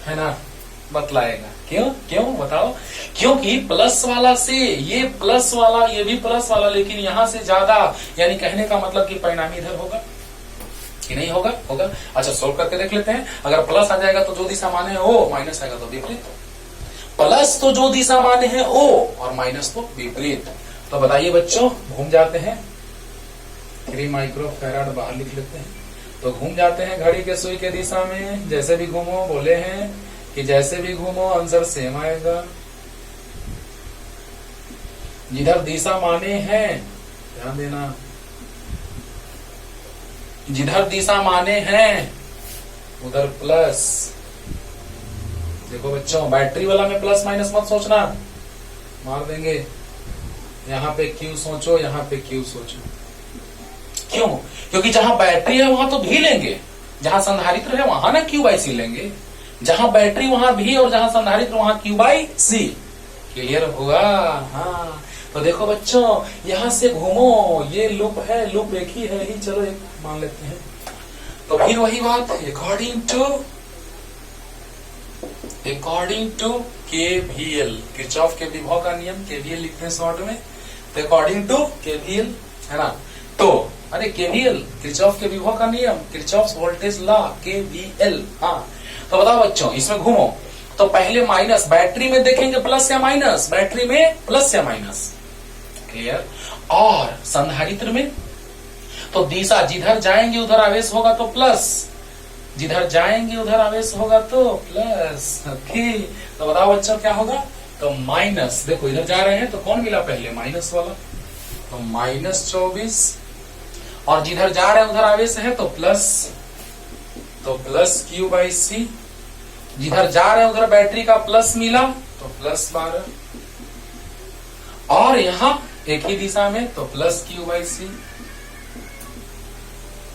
है ना, बतलाएगा। क्यों बताओ? क्योंकि प्लस वाला से ये प्लस वाला, ये भी प्लस वाला, लेकिन यहां से ज्यादा, यानी कहने का मतलब कि परिणामी इधर होगा कि नहीं होगा? होगा। अच्छा, सोल्व करके देख लेते हैं। अगर प्लस आ जाएगा तो जो दिशा माने है ओ, माइनस आएगा तो विपरीत। प्लस तो जो दिशा माने है ओ और माइनस तो विपरीत। तो बताइए बच्चों, घूम जाते हैं, 3 माइक्रोफैराड बाहर लिख लेते हैं। तो घूम जाते हैं घड़ी के सुई के दिशा में, जैसे भी घूमो, बोले हैं कि जैसे भी घूमो आंसर सेम आएगा। जिधर दिशा माने हैं, ध्यान देना, जिधर दिशा माने हैं उधर प्लस। देखो बच्चों, बैटरी वाला में प्लस माइनस मत सोचना, मार देंगे। यहाँ पे Q सोचो, यहाँ पे Q सोचो। क्यों? क्योंकि जहां बैटरी है वहां तो भी लेंगे, जहां संधारित्र है वहां ना Q/C लेंगे। जहां बैटरी वहां भी और जहां संधारित्र वहां Q/C। क्लियर हुआ? हाँ। तो देखो बच्चों, यहां से घूमो, ये लूप है, लूप एक ही है ही, चलो एक मान लेते हैं। तो फिर वही बात, अकॉर्डिंग टू KVL, किरचॉफ के विभव का नियम, KVL लिखते हैं शॉर्ट में। तो अकॉर्डिंग टू KVL, है ना। तो अरे KVL, किरचॉफ के विभव का नियम, किरचॉफ वोल्टेज लॉ, KVL। हाँ, तो बताओ बच्चों, इसमें घूमो तो पहले माइनस, बैटरी में देखेंगे प्लस या माइनस, बैटरी में प्लस या माइनस, क्लियर। और संधारित्र में तो दिशा, जिधर जाएंगे उधर आवेश होगा तो प्लस, जिधर जाएंगे उधर आवेश होगा तो प्लस। ओके, तो बताओ बच्चों क्या होगा? तो माइनस, देखो इधर जा रहे हैं तो कौन मिला पहले? माइनस वाला, तो -24, और जिधर जा रहे हैं उधर आवेश है तो प्लस, तो प्लस Q/C। जिधर जा रहे हैं उधर बैटरी का प्लस मिला तो +12, और यहां एक ही दिशा में तो प्लस Q/C।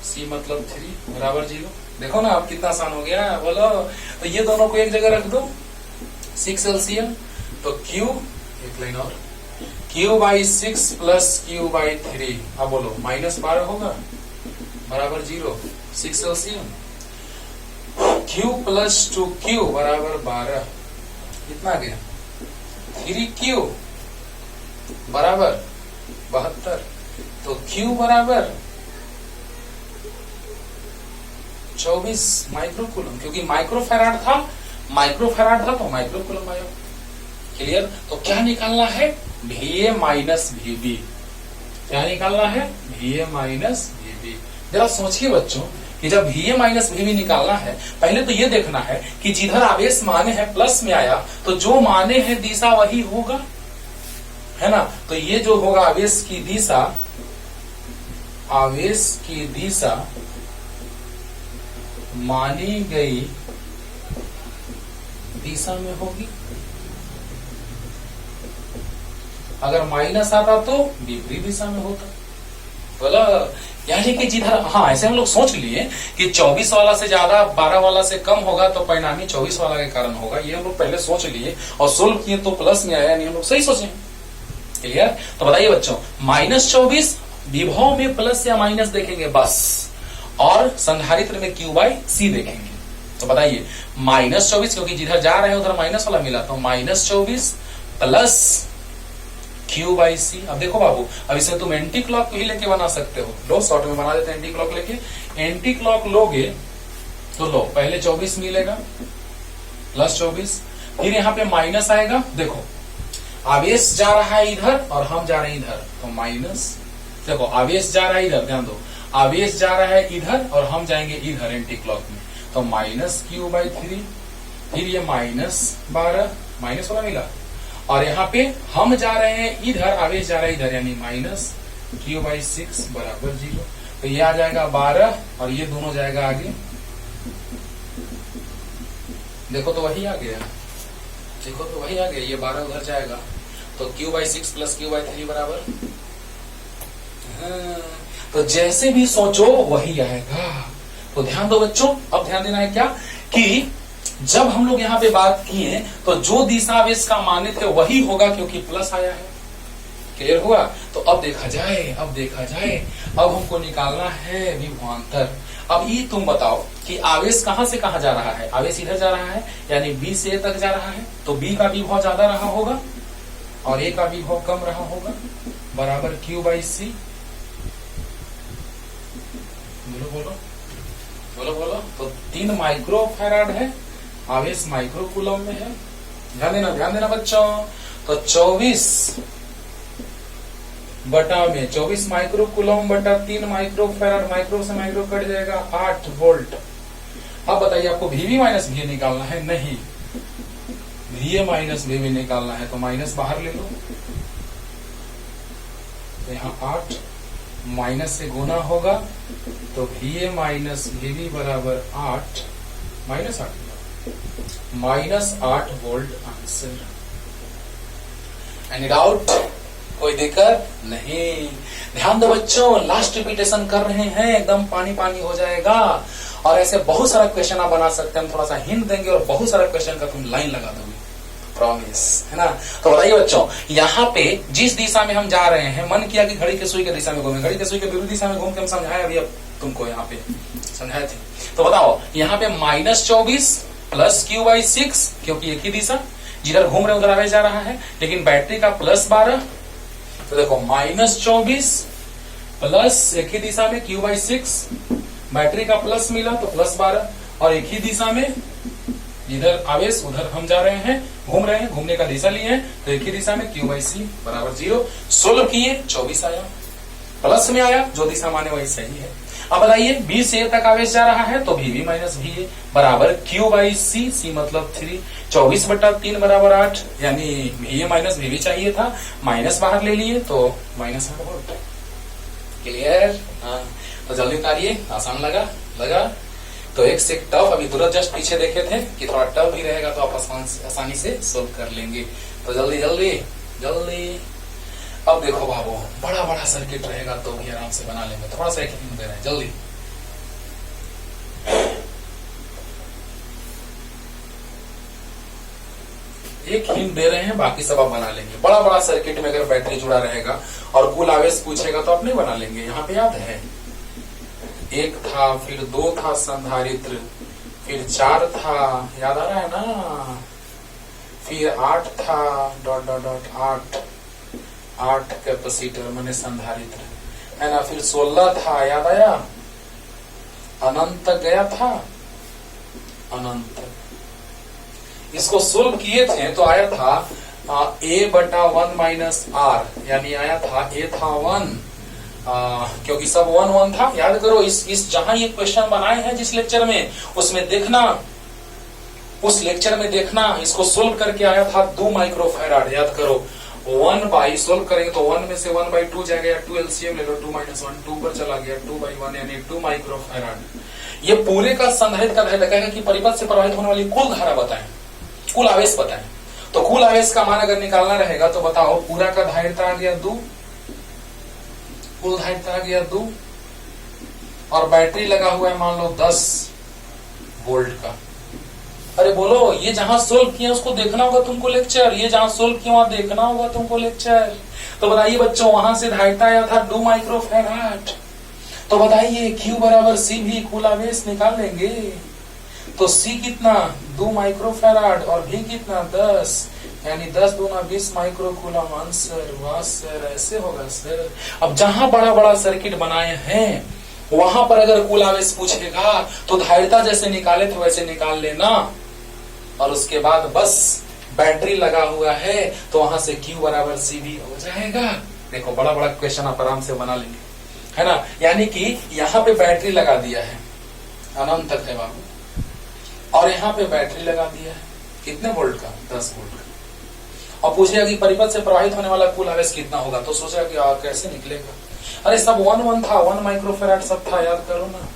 सी मतलब 3 बराबर 0। देखो ना अब कितना आसान हो गया, बोलो। तो ये दोनों को एक जगह रख दो, 6 LCM, तो Q, एक लाइन और, Q/6 प्लस Q/3, अब बोलो -12 होगा बराबर 0, 6 LCM, Q प्लस 2Q बराबर 12, कितना गया 3Q बराबर 72, तो Q बराबर 24 माइक्रोकूलम, क्योंकि माइक्रोफैराड था तो माइक्रोकूलम आया। क्लियर? तो क्या निकालना है, VA माइनस VB। क्या निकालना है, VA माइनस VB। जरा सोचिए बच्चों कि जब VA माइनस VB निकालना है, पहले तो ये देखना है कि जिधर आवेश माने है प्लस में आया, तो जो माने है दिशा वही होगा, है ना। तो ये जो होगा आवेश की दिशा मानी गई दिशा में होगी। अगर माइनस आता तो विपरीत दिशा में होता। बोला, यानी कि जिधर, हाँ ऐसे हम लोग सोच लिए कि 24 वाला से ज्यादा 12 वाला से कम होगा तो परिणामी 24 वाला के कारण होगा, ये हम लोग पहले सोच लिए और सोल्व किए तो प्लस में आया, नहीं हम लोग सही सोचे। क्लियर? तो बताइए बच्चों, -24 विभव में प्लस या माइनस देखेंगे बस, और संधारित्र में Q/C देखेंगे। तो बताइए -24, क्योंकि जिधर जा रहे हैं उधर माइनस वाला मिला, तो -24 प्लस Q/C। अब देखो बाबू, अब इसे तुम एंटी क्लॉक ही लेके बना सकते हो, लो शॉर्ट में बना देते हैं एंटी क्लॉक लेके। एंटी क्लॉक लोगे तो लो, पहले 24 मिलेगा प्लस 24, फिर यहाँ पे माइनस आएगा। देखो आवेश जा रहा है इधर और हम जा रहे हैं इधर, तो माइनस। देखो आवेश जा रहा है इधर, ध्यान दो, आवेश जा रहा है इधर और हम जाएंगे इधर एंटी क्लॉक में, तो -Q/3, फिर ये -12 माइनस वाला मिला, और यहाँ पे हम जा रहे हैं इधर, आवेश जा रहा है इधर, यानी -Q/6 बराबर 0। तो ये आ जाएगा 12 और ये दोनों जाएगा आगे। देखो तो वही आ गया, देखो तो वही आ गया, ये 12 उधर जाएगा, तो Q/6 प्लस Q/3 बराबर। तो जैसे भी सोचो वही आएगा। तो ध्यान दो बच्चों, अब ध्यान देना है क्या कि जब हम लोग यहाँ पे बात किए तो जो दिशा आवेश का माने थे वही होगा, क्योंकि प्लस आया है। क्लियर हुआ? तो अब देखा जाए, अब हमको निकालना है विभवांतर। अब ये तुम बताओ कि आवेश कहां से कहां जा रहा है, आवेश इधर जा रहा है, यानी B से A तक जा रहा है, तो B का विभव ज्यादा रहा होगा और A का विभव कम रहा होगा, बराबर Q/C। बोलो। तो 3 माइक्रोफैराड है, आवेश माइक्रोकूलम में है। ध्यान देना बच्चों। तो 24 माइक्रोकूलम बटा 3 माइक्रोफैराड, माइक्रो से माइक्रो कट जाएगा, 8 वोल्ट। अब बताइए आपको VV माइनस VA निकालना है? नहीं, VA माइनस VB निकालना है, तो माइनस बाहर ले लो, तो यहाँ 8 माइनस से गुना होगा, तो VA माइनस VB बराबर 8, -8 वोल्ट आंसर। Any doubt? कोई दिक्कत नहीं? ध्यान दो बच्चों, लास्ट रिपीटेशन कर रहे हैं, एकदम पानी पानी हो जाएगा। और ऐसे बहुत सारा क्वेश्चन आप बना सकते हैं, हम थोड़ा सा हिंट देंगे और बहुत सारा क्वेश्चन का तुम लाइन लगा दोगे, प्रॉमिस, है ना। तो बताइए बच्चों, यहाँ पे जिस दिशा में हम जा रहे हैं, मन किया कि घड़ी के सुई के दिशा में घूमे, घड़ी के सुई के विरुद्ध दिशा में घूम के हम समझाए, अभी अब तुमको यहाँ पे समझाए थे। तो बताओ यहाँ पे -24 प्लस Q/6, क्योंकि एक ही दिशा, जिधर घूम रहे उधर आवेश जा रहा है, लेकिन बैटरी का +12, तो देखो -24 प्लस एक ही दिशा में Q/6, बैटरी का प्लस मिला तो +12, और एक ही दिशा में जिधर आवेश उधर हम जा रहे हैं, घूम रहे हैं, घूमने का दिशा लिए हैं, तो एक ही दिशा में Q/C बराबर 0। सोल्व किए, 24 आया, प्लस में आया, जो दिशा माने वही सही है। अब बताइए B से A तक आवेश जा रहा है, तो VB माइनस VA बराबर Q/C, C मतलब 3, 24 बटा 3 बराबर 8, यानी VA माइनस VB चाहिए था, माइनस बाहर ले लिए तो -8 वोल्ट। क्लियर? हाँ, तो जल्दी उतारिए, आसान लगा? तो एक से टफ, अभी तुरंत जस्ट पीछे देखे थे कि थोड़ा टफ भी रहेगा तो आप आसानी से सोल्व कर लेंगे। तो जल्दी। अब देखो बाबू, बड़ा सर्किट रहेगा तो भी आराम से बना लेंगे, थोड़ा सा एक हिंट दे रहे हैं, जल्दी एक हिंट दे रहे हैं, बाकी सब आप बना लेंगे। बड़ा बड़ा सर्किट में अगर बैटरी जुड़ा रहेगा और कुल आवेश पूछेगा तो आप नहीं बना लेंगे। यहाँ पे याद है, 1 था, फिर 2 था संधारित्र, फिर 4 था, याद आ रहा है ना, फिर 8 था, डॉट डॉट डॉट 8 कैपेसिटर माने संधारित्र है ना, फिर 16 था, याद आया, अनंत तक गया था, अनंत। इसको सोल्व किए थे तो आया था a/1 माइनस आर, यानी आया था a था 1, क्योंकि सब 1 1 था। याद करो, इस जहां ये क्वेश्चन बनाए हैं जिस लेक्चर में, उसमें देखना, उस लेक्चर में देखना, इसको सोल्व करके आया था 2 माइक्रोफैराड। याद करो, 1 बाई सोल्व करेंगे तो 1 में से 1/2 जाएगा, 2 एलसीएम ले लो, 2 माइनस 1 2 पर चला गया, 2/1 यानी 2 माइक्रोफैराड। ये पूरे का संधारित्र का धारिता कहेगा कि परिपथ से प्रवाहित होने वाली कुल धारा बताएं, कुल आवेश बताएं। तो कुल आवेश का मान अगर निकालना रहेगा तो बताओ, पूरा का धारिता आ गया 2, कुल धारिता आ गया 2, और बैटरी लगा हुआ है मान लो 10 वोल्ट का। अरे बोलो, ये जहां सोल्व किया उसको देखना होगा तुमको लेक्चर, ये जहां सोल्व किया वहां देखना होगा तुमको लेक्चर। तो बताइए बच्चों, वहां से धारिता आया था 2 माइक्रोफैराड। तो बताइए Q बराबर C भी कुल आवेश निकाल लेंगे। तो C कितना, 2 माइक्रोफैराड, और V कितना 10, यानी 10 दूना 20 माइक्रोकूलम। आंसर, वाह सर, ऐसे होगा सर। अब जहां बड़ा बड़ा सर्किट बनाए हैं वहां पर अगर कुल आवेश पूछेगा तो धारिता जैसे निकाले थे वैसे निकाल लेना, और उसके बाद बस बैटरी लगा हुआ है तो वहां से Q बराबर C भी हो जाएगा। देखो, बड़ा बड़ा क्वेश्चन आप आराम से बना लेंगे, है ना। यानी कि यहाँ पे बैटरी लगा दिया है, अनंत तक है बाबू, और यहाँ पे बैटरी लगा दिया है कितने वोल्ट का, 10 वोल्ट का, और पूछेगा कि परिपथ से प्रवाहित होने वाला कुल आवेश कितना होगा। तो सोचेगा कि कैसे निकलेगा। अरे सब 1 1 था, 1 माइक्रोफैराड सब था, याद करो ना।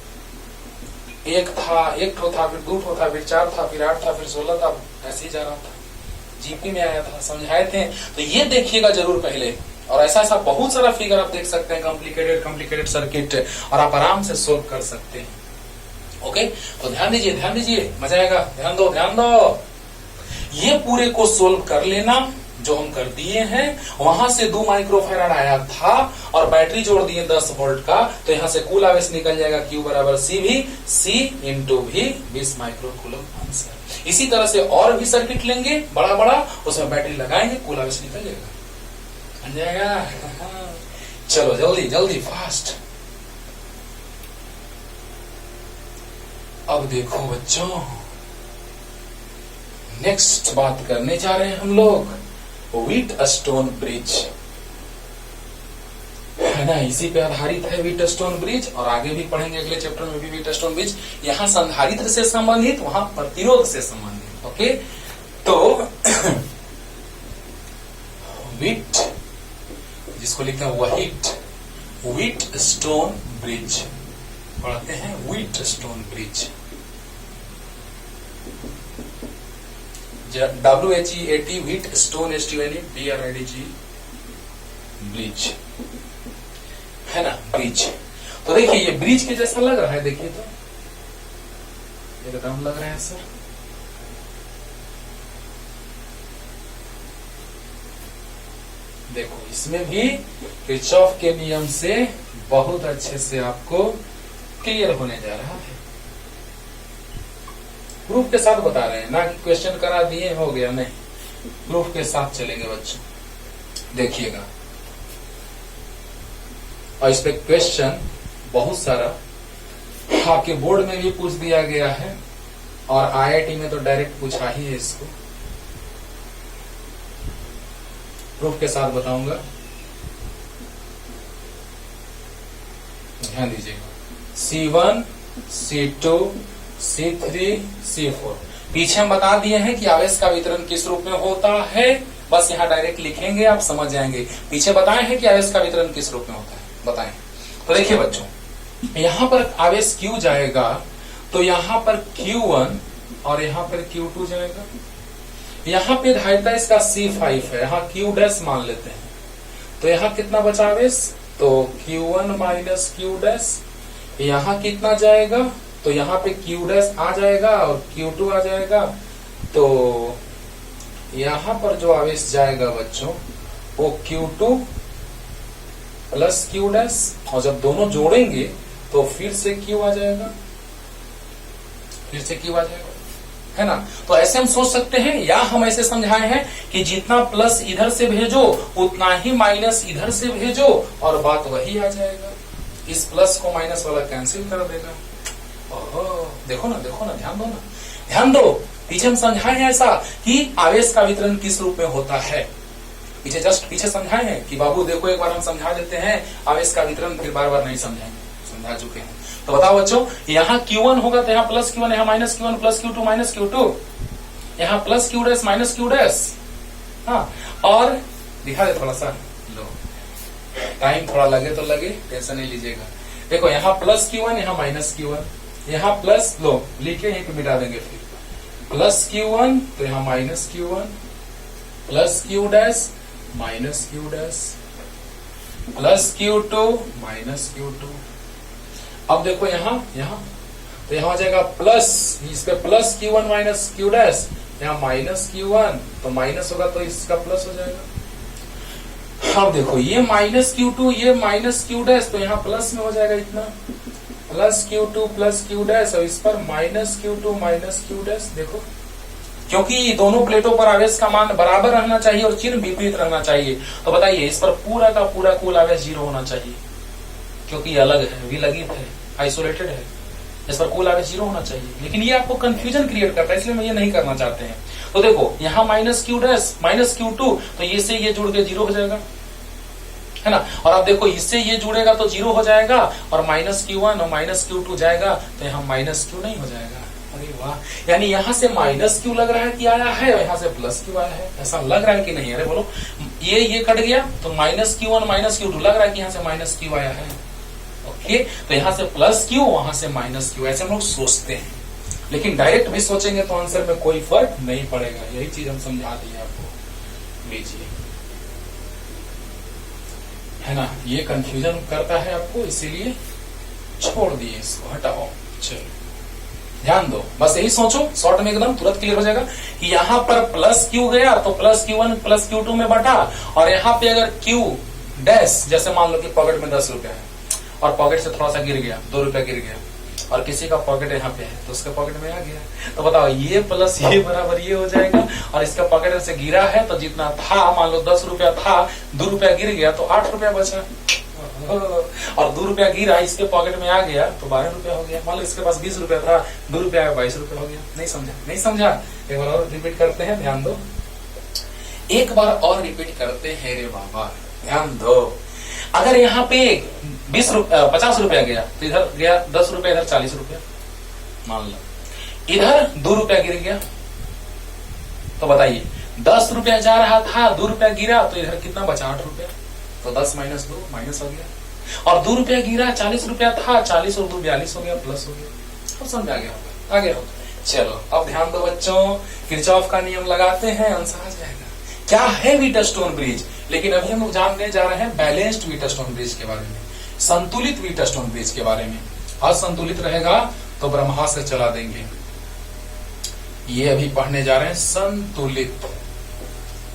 1 था, 1 ठो था, फिर 2 ठो था, फिर 4 था, फिर 8 था, फिर 16 था, ऐसे ही जा रहा था। जीपी में आया था, समझाए थे। तो ये देखिएगा जरूर पहले, और ऐसा ऐसा बहुत सारा फिगर आप देख सकते हैं, कॉम्प्लिकेटेड सर्किट, और आप आराम से सोल्व कर सकते हैं। ओके, तो ध्यान दीजिए, मजा आएगा। ध्यान दो, ये पूरे को सोल्व कर लेना जो हम कर दिए हैं। वहां से 2 माइक्रोफैराड आया था और बैटरी जोड़ दिए 10 वोल्ट का, तो यहां से कुल आवेश निकल जाएगा Q बराबर C भी, C इंटू भी 20 माइक्रोकूलम। आंसर। इसी तरह से और भी सर्किट लेंगे बड़ा बड़ा, उसमें बैटरी लगाएंगे, कुल आवेश निकल जाएगा, बन जाएगा। चलो जल्दी फास्ट। अब देखो बच्चों, नेक्स्ट बात करने जा रहे हैं हम लोग व्हीटस्टोन ब्रिज, है ना। इसी पे आधारित है व्हीटस्टोन ब्रिज, और आगे भी पढ़ेंगे अगले चैप्टर में भी व्हीटस्टोन ब्रिज। यहाँ संधारित्र से संबंधित, वहां प्रतिरोध से संबंधित। ओके, तो व्हीट, जिसको लिखते हैं व्हीटस्टोन ब्रिज, पढ़ते हैं Wheatstone bridge, WHEAT, Wheatstone, STONE, bridge, है ना, ब्रिज। तो देखिए, ये ब्रिज के जैसा लग रहा है, देखिए तो एकदम लग रहा है सर। देखो, इसमें भी किरचॉफ के नियम से बहुत अच्छे से आपको क्लियर होने जा रहा है। प्रूफ के साथ बता रहे हैं, ना कि क्वेश्चन करा दिए हो गया, नहीं, प्रूफ के साथ चलेंगे बच्चों, देखिएगा। और इस पे क्वेश्चन बहुत सारा आपके बोर्ड में भी पूछ दिया गया है, और IIT में तो डायरेक्ट पूछा ही है इसको। प्रूफ के साथ बताऊंगा, ध्यान दीजिएगा। C1, C2, C3, C4, पीछे हम बता दिए हैं कि आवेश का वितरण किस रूप में होता है, बस यहाँ डायरेक्ट लिखेंगे, आप समझ जाएंगे। पीछे बताए हैं कि आवेश का वितरण किस रूप में होता है, बताएं। तो देखिए बच्चों, यहाँ पर आवेश Q जाएगा तो यहाँ पर Q1 और यहाँ पर Q2 जाएगा। यहाँ पे धारिता इसका C5 है, यहाँ Q डैश मान लेते हैं, तो यहाँ कितना बचा आवेश, तो Q1 माइनस Q डैश। यहाँ कितना जाएगा, तो यहाँ पे Q डैश आ जाएगा और Q2 आ जाएगा, तो यहां पर जो आवेश जाएगा बच्चों वो Q2 प्लस Q डैश, और जब दोनों जोड़ेंगे तो फिर से Q आ जाएगा, फिर से Q आ जाएगा, है ना। तो ऐसे हम सोच सकते हैं, या हम ऐसे समझाए हैं कि जितना प्लस इधर से भेजो उतना ही माइनस इधर से भेजो और बात वही आ जाएगा। इस प्लस को माइनस वाला कैंसिल कर देगा। ओहो, देखो ना, देखो ना, ध्यान दो ना, ध्यान दो। पीछे हम समझाए हैं ऐसा कि आवेश का वितरण किस रूप में होता है। पीछे जस्ट पीछे समझाए हैं कि बाबू देखो एक बार हम समझा देते हैं आवेश का वितरण, फिर बार बार नहीं समझाएंगे, समझा चुके हैं। तो बताओ बच्चों, यहाँ Q1 होगा तो यहाँ प्लस Q1, यहाँ minus Q1 plus Q2 minus Q2, यहाँ plus Q dash minus Q dash. हाँ, और दिखा दे थोड़ा सा, लो टाइम थोड़ा लगे तो लगे, टेंशन नहीं लीजिएगा। देखो यहाँ प्लस Q1, यहाँ माइनस Q1, यहाँ प्लस, लो लिखे यहीं पे मिटा देंगे, फिर प्लस Q1 तो यहाँ minus Q1 plus Q dash minus Q dash plus Q2 minus Q2। अब देखो यहाँ तो यहाँ हो जाएगा प्लस, इस पे plus Q1 minus Q dash, यहाँ माइनस Q1 तो माइनस होगा तो इसका प्लस हो जाएगा। अब देखो ये माइनस Q2 ये माइनस Q डैश, तो यहाँ प्लस में हो जाएगा इतना plus Q2 plus Q dash, और इस पर minus Q2 minus Q dash. देखो, क्योंकि दोनों प्लेटों पर आवेश का मान बराबर रहना चाहिए और चिन्ह विपरीत रहना चाहिए, तो बताइए इस पर पूरा का पूरा कुल आवेश 0 होना चाहिए, क्योंकि ये अलग है, विलगित है, आइसोलेटेड है, इस पर कुल आवेश 0 होना चाहिए। लेकिन ये आपको कंफ्यूजन क्रिएट करता है, इसलिए हम ये नहीं करना चाहते हैं। तो देखो यहाँ minus Q dash minus Q2, तो ये से ये जुड़ के 0 हो जाएगा, है ना। और अब देखो इससे ये जुड़ेगा तो 0 हो जाएगा, और माइनस Q1 और माइनस Q2 जाएगा तो यहाँ माइनस Q नहीं हो जाएगा। अरे वाह, यानी यहाँ से माइनस Q लग रहा है कि आया है, और यहाँ से प्लस Q आया है, ऐसा लग रहा है कि नहीं? अरे बोलो, ये कट गया तो माइनस Q1 माइनस Q2, लग रहा है कि यहाँ से माइनस Q आया है। ओके, तो यहाँ से प्लस Q, वहां से माइनस Q, ऐसे हम लोग सोचते हैं। लेकिन डायरेक्ट भी सोचेंगे तो आंसर में कोई फर्क नहीं पड़ेगा, यही चीज हम समझा दिए आपको। लीजिए, है ना, ये कंफ्यूजन करता है आपको, इसीलिए छोड़ दिए इसको, हटाओ। चलो ध्यान दो, बस यही सोचो, शॉर्ट में एकदम तुरंत क्लियर हो जाएगा कि यहाँ पर प्लस Q गया तो प्लस Q1 प्लस Q2 में बटा, और यहाँ पे अगर Q डैश, जैसे मान लो कि पॉकेट में 10 रुपया है और पॉकेट से थोड़ा सा गिर गया, 2 रुपया गिर गया, और किसी का पॉकेट यहाँ पे है तो उसके पॉकेट में आ गया, तो बताओ ये प्लस ये बराबर ये हो जाएगा, और इसका पॉकेट से गिरा है तो जितना था, मान लो 10 रुपया था, 2 रुपया गिर गया तो 8 रुपया बचा, और 2 रुपया गिरा इसके पॉकेट में आ गया तो 12 रुपया हो गया। मान लो इसके पास 20 रुपया था, 2 रुपया 22 रुपया हो गया। नहीं समझा? नहीं समझा? एक बार और रिपीट करते हैं, ध्यान दो, एक बार और रिपीट करते हैं रे बाबा, ध्यान दो। अगर यहाँ पे 50 रुपया गया तो इधर गया 10 रुपया, इधर 40 रुपया, मान लो इधर 2 रुपया गिर गया, तो बताइए 10 रुपया जा रहा था, 2 रुपया गिरा तो इधर कितना बचा? 8 रुपया, तो 10 माइनस 2 माइनस हो गया, और 2 रुपया गिरा, 40 रुपया था, 40 और 2 42 हो गया, प्लस हो गया। अब समझ आ गया होगा, आ गया होगा। चलो अब ध्यान दो बच्चों, किरचॉफ का नियम लगाते हैं, आंसर आ जाएगा। क्या है व्हीटस्टोन ब्रिज? लेकिन अभी हम लोग जानने जा रहे हैं बैलेंस्ड व्हीटस्टोन ब्रिज के बारे में, संतुलित व्हीटस्टोन ब्रिज के बारे में। असंतुलित रहेगा तो ब्रह्मा से चला देंगे। ये अभी पढ़ने जा रहे हैं संतुलित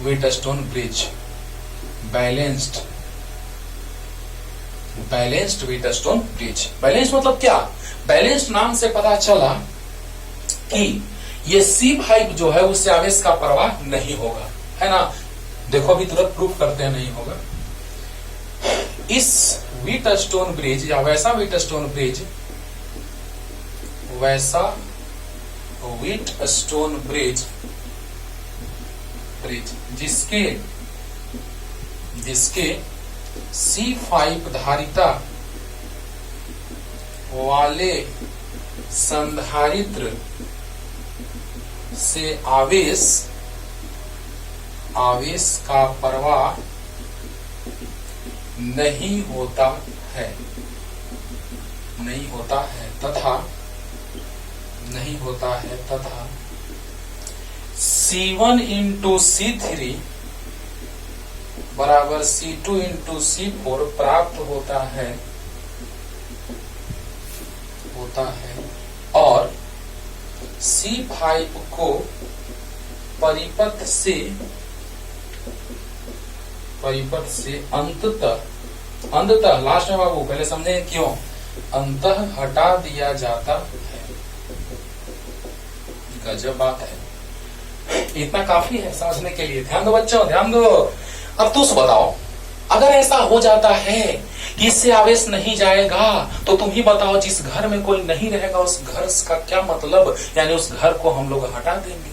Wheatstone bridge, balanced Wheatstone bridge. Balanced मतलब क्या? बैलेंस्ड नाम से पता चला कि ये C पाइप जो है उससे आवेश का प्रवाह नहीं होगा, है ना। देखो अभी तुरंत प्रूफ करते हैं, नहीं होगा। इस व्हीटस्टोन ब्रिज या वैसा व्हीटस्टोन ब्रिज, वैसा व्हीटस्टोन ब्रिज जिसके C5 धारिता वाले संधारित्र से आवेश का प्रवाह नहीं होता है तथा C1 इंटू C3 बराबर C2 इंटू C4 प्राप्त होता है और C5 को परिपथ से अंततः लास्ट में बाबू पहले समझें क्यों अंतः हटा दिया जाता है। गजब बात है, इतना काफी है समझने के लिए। ध्यान दो बच्चों, ध्यान दो। अब तुम बताओ, अगर ऐसा हो जाता है कि इससे आवेश नहीं जाएगा तो तुम ही बताओ, जिस घर में कोई नहीं रहेगा उस घर का क्या मतलब, यानी उस घर को हम लोग हटा देंगे।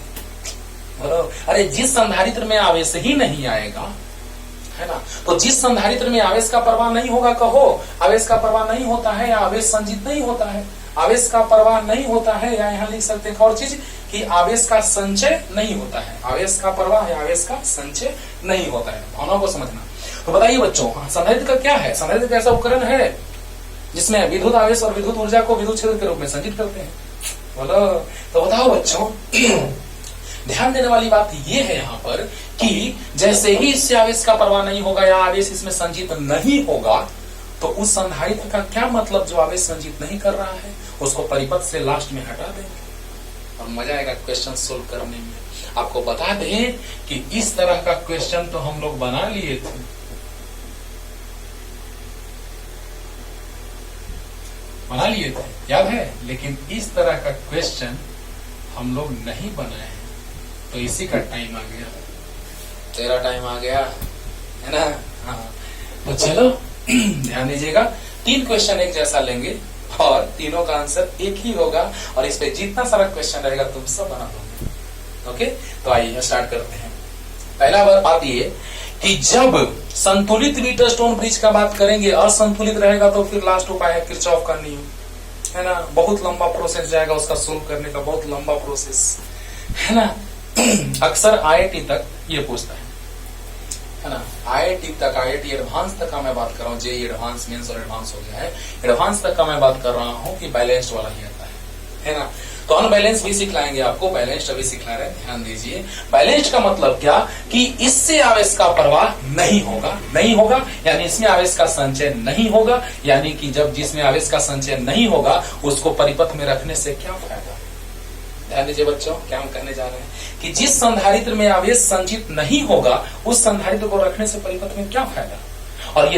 अरे जिस संधारित्र में आवेश ही नहीं आएगा, है ना, तो जिस संधारित्र में आवेश का प्रवाह नहीं होगा, कहो आवेश का प्रवाह नहीं होता है या आवेश संचित नहीं होता है, आवेश का प्रवाह नहीं होता है, या यहाँ लिख सकते हैं और चीज कि आवेश का संचय नहीं होता है, आवेश का प्रवाह या आवेश का संचय नहीं होता है। भावनाओं को समझना। तो बताइए बच्चों, संधारित्र का क्या है? संधारित्र ऐसा उपकरण है जिसमें विद्युत आवेश और विद्युत ऊर्जा को विद्युत क्षेत्र के रूप में संचित करते हैं। बोलो, तो बताओ बच्चों, ध्यान देने वाली बात यह है यहाँ पर कि जैसे ही इससे आवेश का प्रवाह नहीं होगा या आवेश इसमें संचित नहीं होगा, तो उस संधारित्र का क्या मतलब, जो आवेश संचित नहीं कर रहा है उसको परिपथ से लास्ट में हटा देंगे और मजा आएगा क्वेश्चन सोल्व करने में। आपको बता दें कि इस तरह का क्वेश्चन तो हम लोग बना लिए थे, याद है, लेकिन इस तरह का क्वेश्चन हम लोग नहीं बनाए हैं। तो इसी का टाइम आ गया, तेरा टाइम आ गया, है ना। हाँ, तो चलो ध्यान दीजिएगा, 3 क्वेश्चन एक जैसा लेंगे और तीनों का आंसर एक ही होगा, और इस पे जितना सारा क्वेश्चन रहेगा तुम सब बना दोगे। ओके, तो आइए स्टार्ट करते हैं। पहला बात ये कि जब संतुलित व्हीटस्टोन ब्रिज का बात करेंगे, असंतुलित रहेगा तो फिर लास्ट उपाय है किरचॉफ का नियम, है ना। बहुत लंबा प्रोसेस जाएगा उसका सोल्व करने का, बहुत लंबा प्रोसेस, है ना। अक्सर IIT तक ये पूछता है ना, IIT तक, IIT एडवांस तक का मैं बात कर रहा हूँ, जेईई एडवांस, मेंस और एडवांस हो गया है, एडवांस तक का मैं बात कर रहा हूँ कि बैलेंस्ड वाला ही आता है ना। तो अनबैलेंस भी सिखलाएंगे आपको, बैलेंस्ड अभी सिखला रहे हैं, ध्यान दीजिए। बैलेंस्ड का मतलब क्या कि इससे आवेश का प्रवाह नहीं होगा, यानी इसमें आवेश का संचय नहीं होगा, यानी कि जब जिसमें आवेश का संचय नहीं होगा उसको परिपथ में रखने से क्या फायदा। ध्यान दीजिए बच्चों, क्या हम कहने जा रहे हैं कि जिस संधारित्र में आवेश संचित नहीं होगा उस संधारित्र को रखने से परिपथ में क्या फायदा। और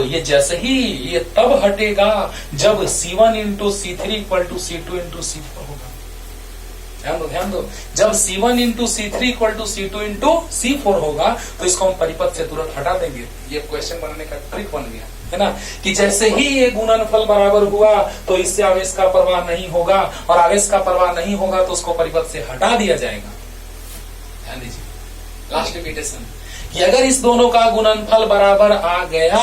ये जैसे ही ये तब हटेगा जब C1 into C3 equal to C2 into C4 होगा। ध्यान दो, जब C1 into C3 equal to C2 into C4 होगा तो इसको हम परिपथ से तुरंत हटा देंगे। ये क्वेश्चन बनाने का ट्रिक बन गया, है ना, कि जैसे ही ये गुणनफल बराबर हुआ तो इससे आवेश का प्रवाह नहीं होगा, और आवेश का प्रवाह नहीं होगा तो उसको परिपथ से हटा दिया जाएगा। ध्यान दीजिए, लास्ट रिपीटेशन, कि अगर इस दोनों का गुणनफल बराबर आ गया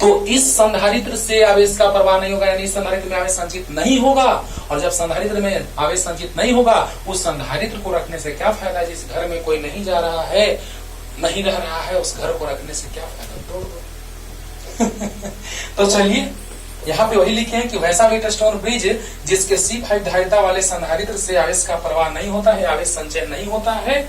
तो इस संधारित्र से आवेश का प्रवाह नहीं होगा, यानी इस संधारित्र में आवेश संचित नहीं होगा, और जब संधारित्र में आवेश संचित नहीं होगा उस संधारित्र को रखने से क्या फायदा। जिस घर में कोई नहीं जा रहा है, नहीं रह रहा है, उस घर को रखने से क्या फायदा, तोड़ दो। तो चलिए यहाँ पे वही लिखे हैं कि वैसा व्हीटस्टोन ब्रिज जिसके C5 धारिता वाले संधारित्र से आवेश का प्रवाह नहीं होता है, आवेश संचय नहीं होता है,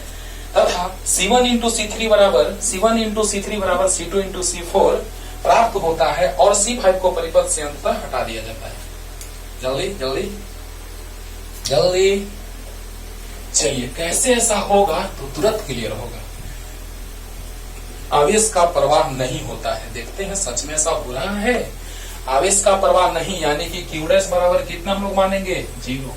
तथा C1 इंटू C3 बराबर C2 इंटू C4 प्राप्त होता है, और C5 को परिपथ से अंततः हटा दिया जाता है। जल्दी चलिए, कैसे ऐसा होगा तो तुरंत क्लियर होगा। आवेश का प्रवाह नहीं होता है, देखते हैं सच में ऐसा हो रहा है। आवेश का प्रवाह नहीं, यानी कि Q' बराबर कितना हम लोग मानेंगे, 0।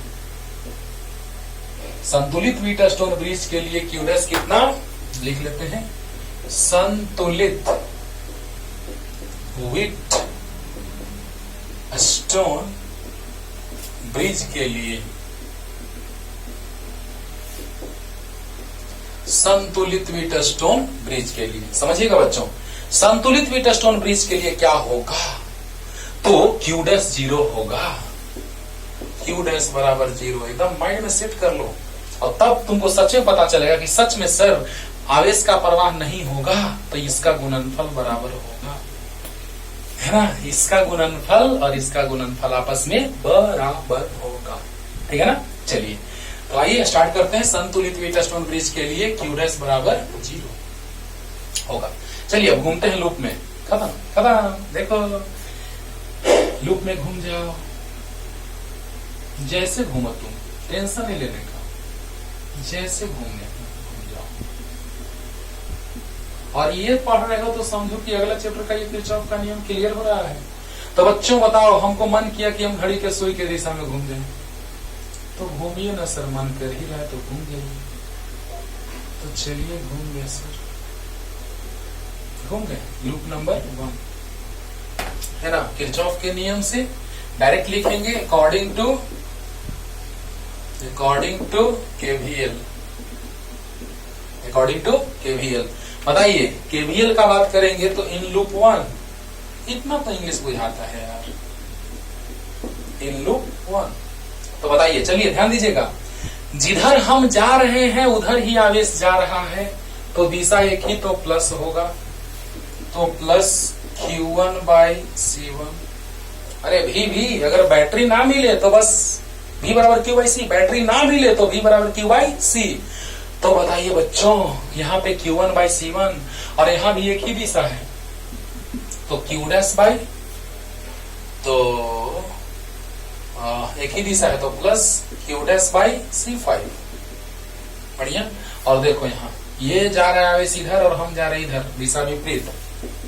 संतुलित व्हीटस्टोन ब्रिज के लिए Q' कितना लिख लेते हैं, संतुलित व्हीटस्टोन ब्रिज के लिए, संतुलित व्हीटस्टोन ब्रिज के लिए समझिएगा बच्चों, संतुलित व्हीटस्टोन ब्रिज के लिए क्या होगा, तो Q' 0 होगा, Q' बराबर 0, एकदम माइंड में सेट कर लो, और तब तुमको सच में पता चलेगा कि सच में सर आवेश का प्रवाह नहीं होगा तो इसका गुणनफल बराबर होगा, है ना। इसका गुणनफल और इसका गुणनफल आपस में बराबर होगा, ठीक है ना। चलिए तो आइए स्टार्ट करते हैं। संतुलित व्हीटस्टोन ब्रिज के लिए Q' बराबर 0 होगा। चलिए अब घूमते हैं लूप में, खत्म। देखो लूप में घूम जाओ, जैसे घूमो तुम, टेंशन नहीं लेने का, जैसे घूमने घूम जाओ। और ये पढ़ रहे हो तो समझो कि अगला चैप्टर का ये किरचॉफ का नियम क्लियर हो रहा है। तो बच्चों बताओ, हमको मन किया कि हम घड़ी के सुई के दिशा में घूम जाएं, तो घूमिए ना सर, मन कर ही रहा है तो घूम जाइए। तो चलिए घूम गए सर, घूम गए। लूप नंबर 1 है ना, किरचॉफ के नियम से डायरेक्ट लिखेंगे according to KVL. According to KVL बताइए, केवीएल का बात करेंगे तो इन लूप 1, इतना तो इंग्लिश बुझाता है यार, इन लूप 1। तो बताइए, चलिए ध्यान दीजिएगा, जिधर हम जा रहे हैं उधर ही आवेश जा रहा है, तो दिशा एक ही, तो प्लस होगा, तो प्लस Q1/C1। अरे भी अगर बैटरी ना मिले तो बस V बराबर Q/C, बैटरी ना मिले तो V बराबर Q/C। तो बताइए बच्चों, यहाँ पे Q1/C1 और यहाँ भी एक ही दिशा है, तो तो एक ही दिशा है, तो प्लस Q'/C5। बढ़िया। और देखो यहाँ ये जा रहा है इधर और हम जा रहे इधर, दिशा विपरीत,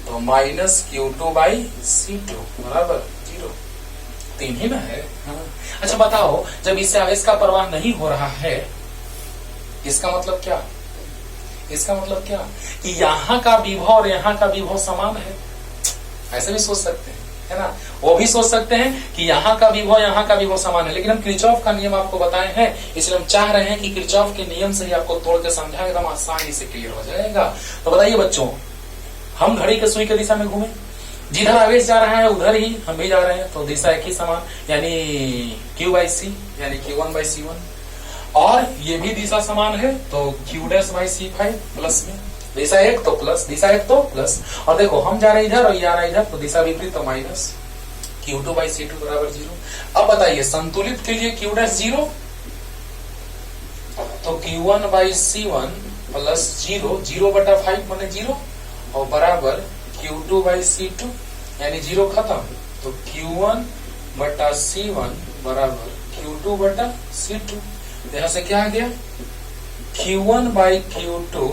तो माइनस Q2/C2 बराबर 0। 3 ही ना है। हाँ। अच्छा बताओ, जब इससे आवेश का प्रवाह नहीं हो रहा है, इसका मतलब क्या? इसका मतलब क्या कि यहाँ का विभव और यहाँ का विभव समान है। ऐसे भी सोच सकते हैं, है ना। वो भी सोच सकते हैं कि यहाँ का विभव समान है, लेकिन हम किरचॉफ का नियम आपको बताए हैं, इसलिए हम चाह रहे हैं कि किरचॉफ के नियम से ही आपको तोड़ के समझा, एकदम आसानी से क्लियर हो जाएगा। तो बताइए बच्चों, हम घड़ी के सुई की दिशा में घूमे, जिधर आवेश जा रहा है उधर ही हम भी जा रहे हैं, तो दिशा एक ही समान, यानी Q/C यानी Q1/C1, और ये भी दिशा समान है, तो Q'/C5 प्लस में, दिशा एक तो प्लस, दिशा एक तो प्लस। और देखो हम जा रहे इधर और ये आ रहा इधर, तो दिशा विपरीत, तो माइनस Q2/C2 बराबर 0। अब बताइए, संतुलित के लिए Q'0, तो Q1/C1 प्लस 0/5 माने 0, और बराबर Q2/C2 यानी 0 खत्म, तो Q1/C1 बराबर Q2/C2। यहां से क्या आ गया, Q1/Q2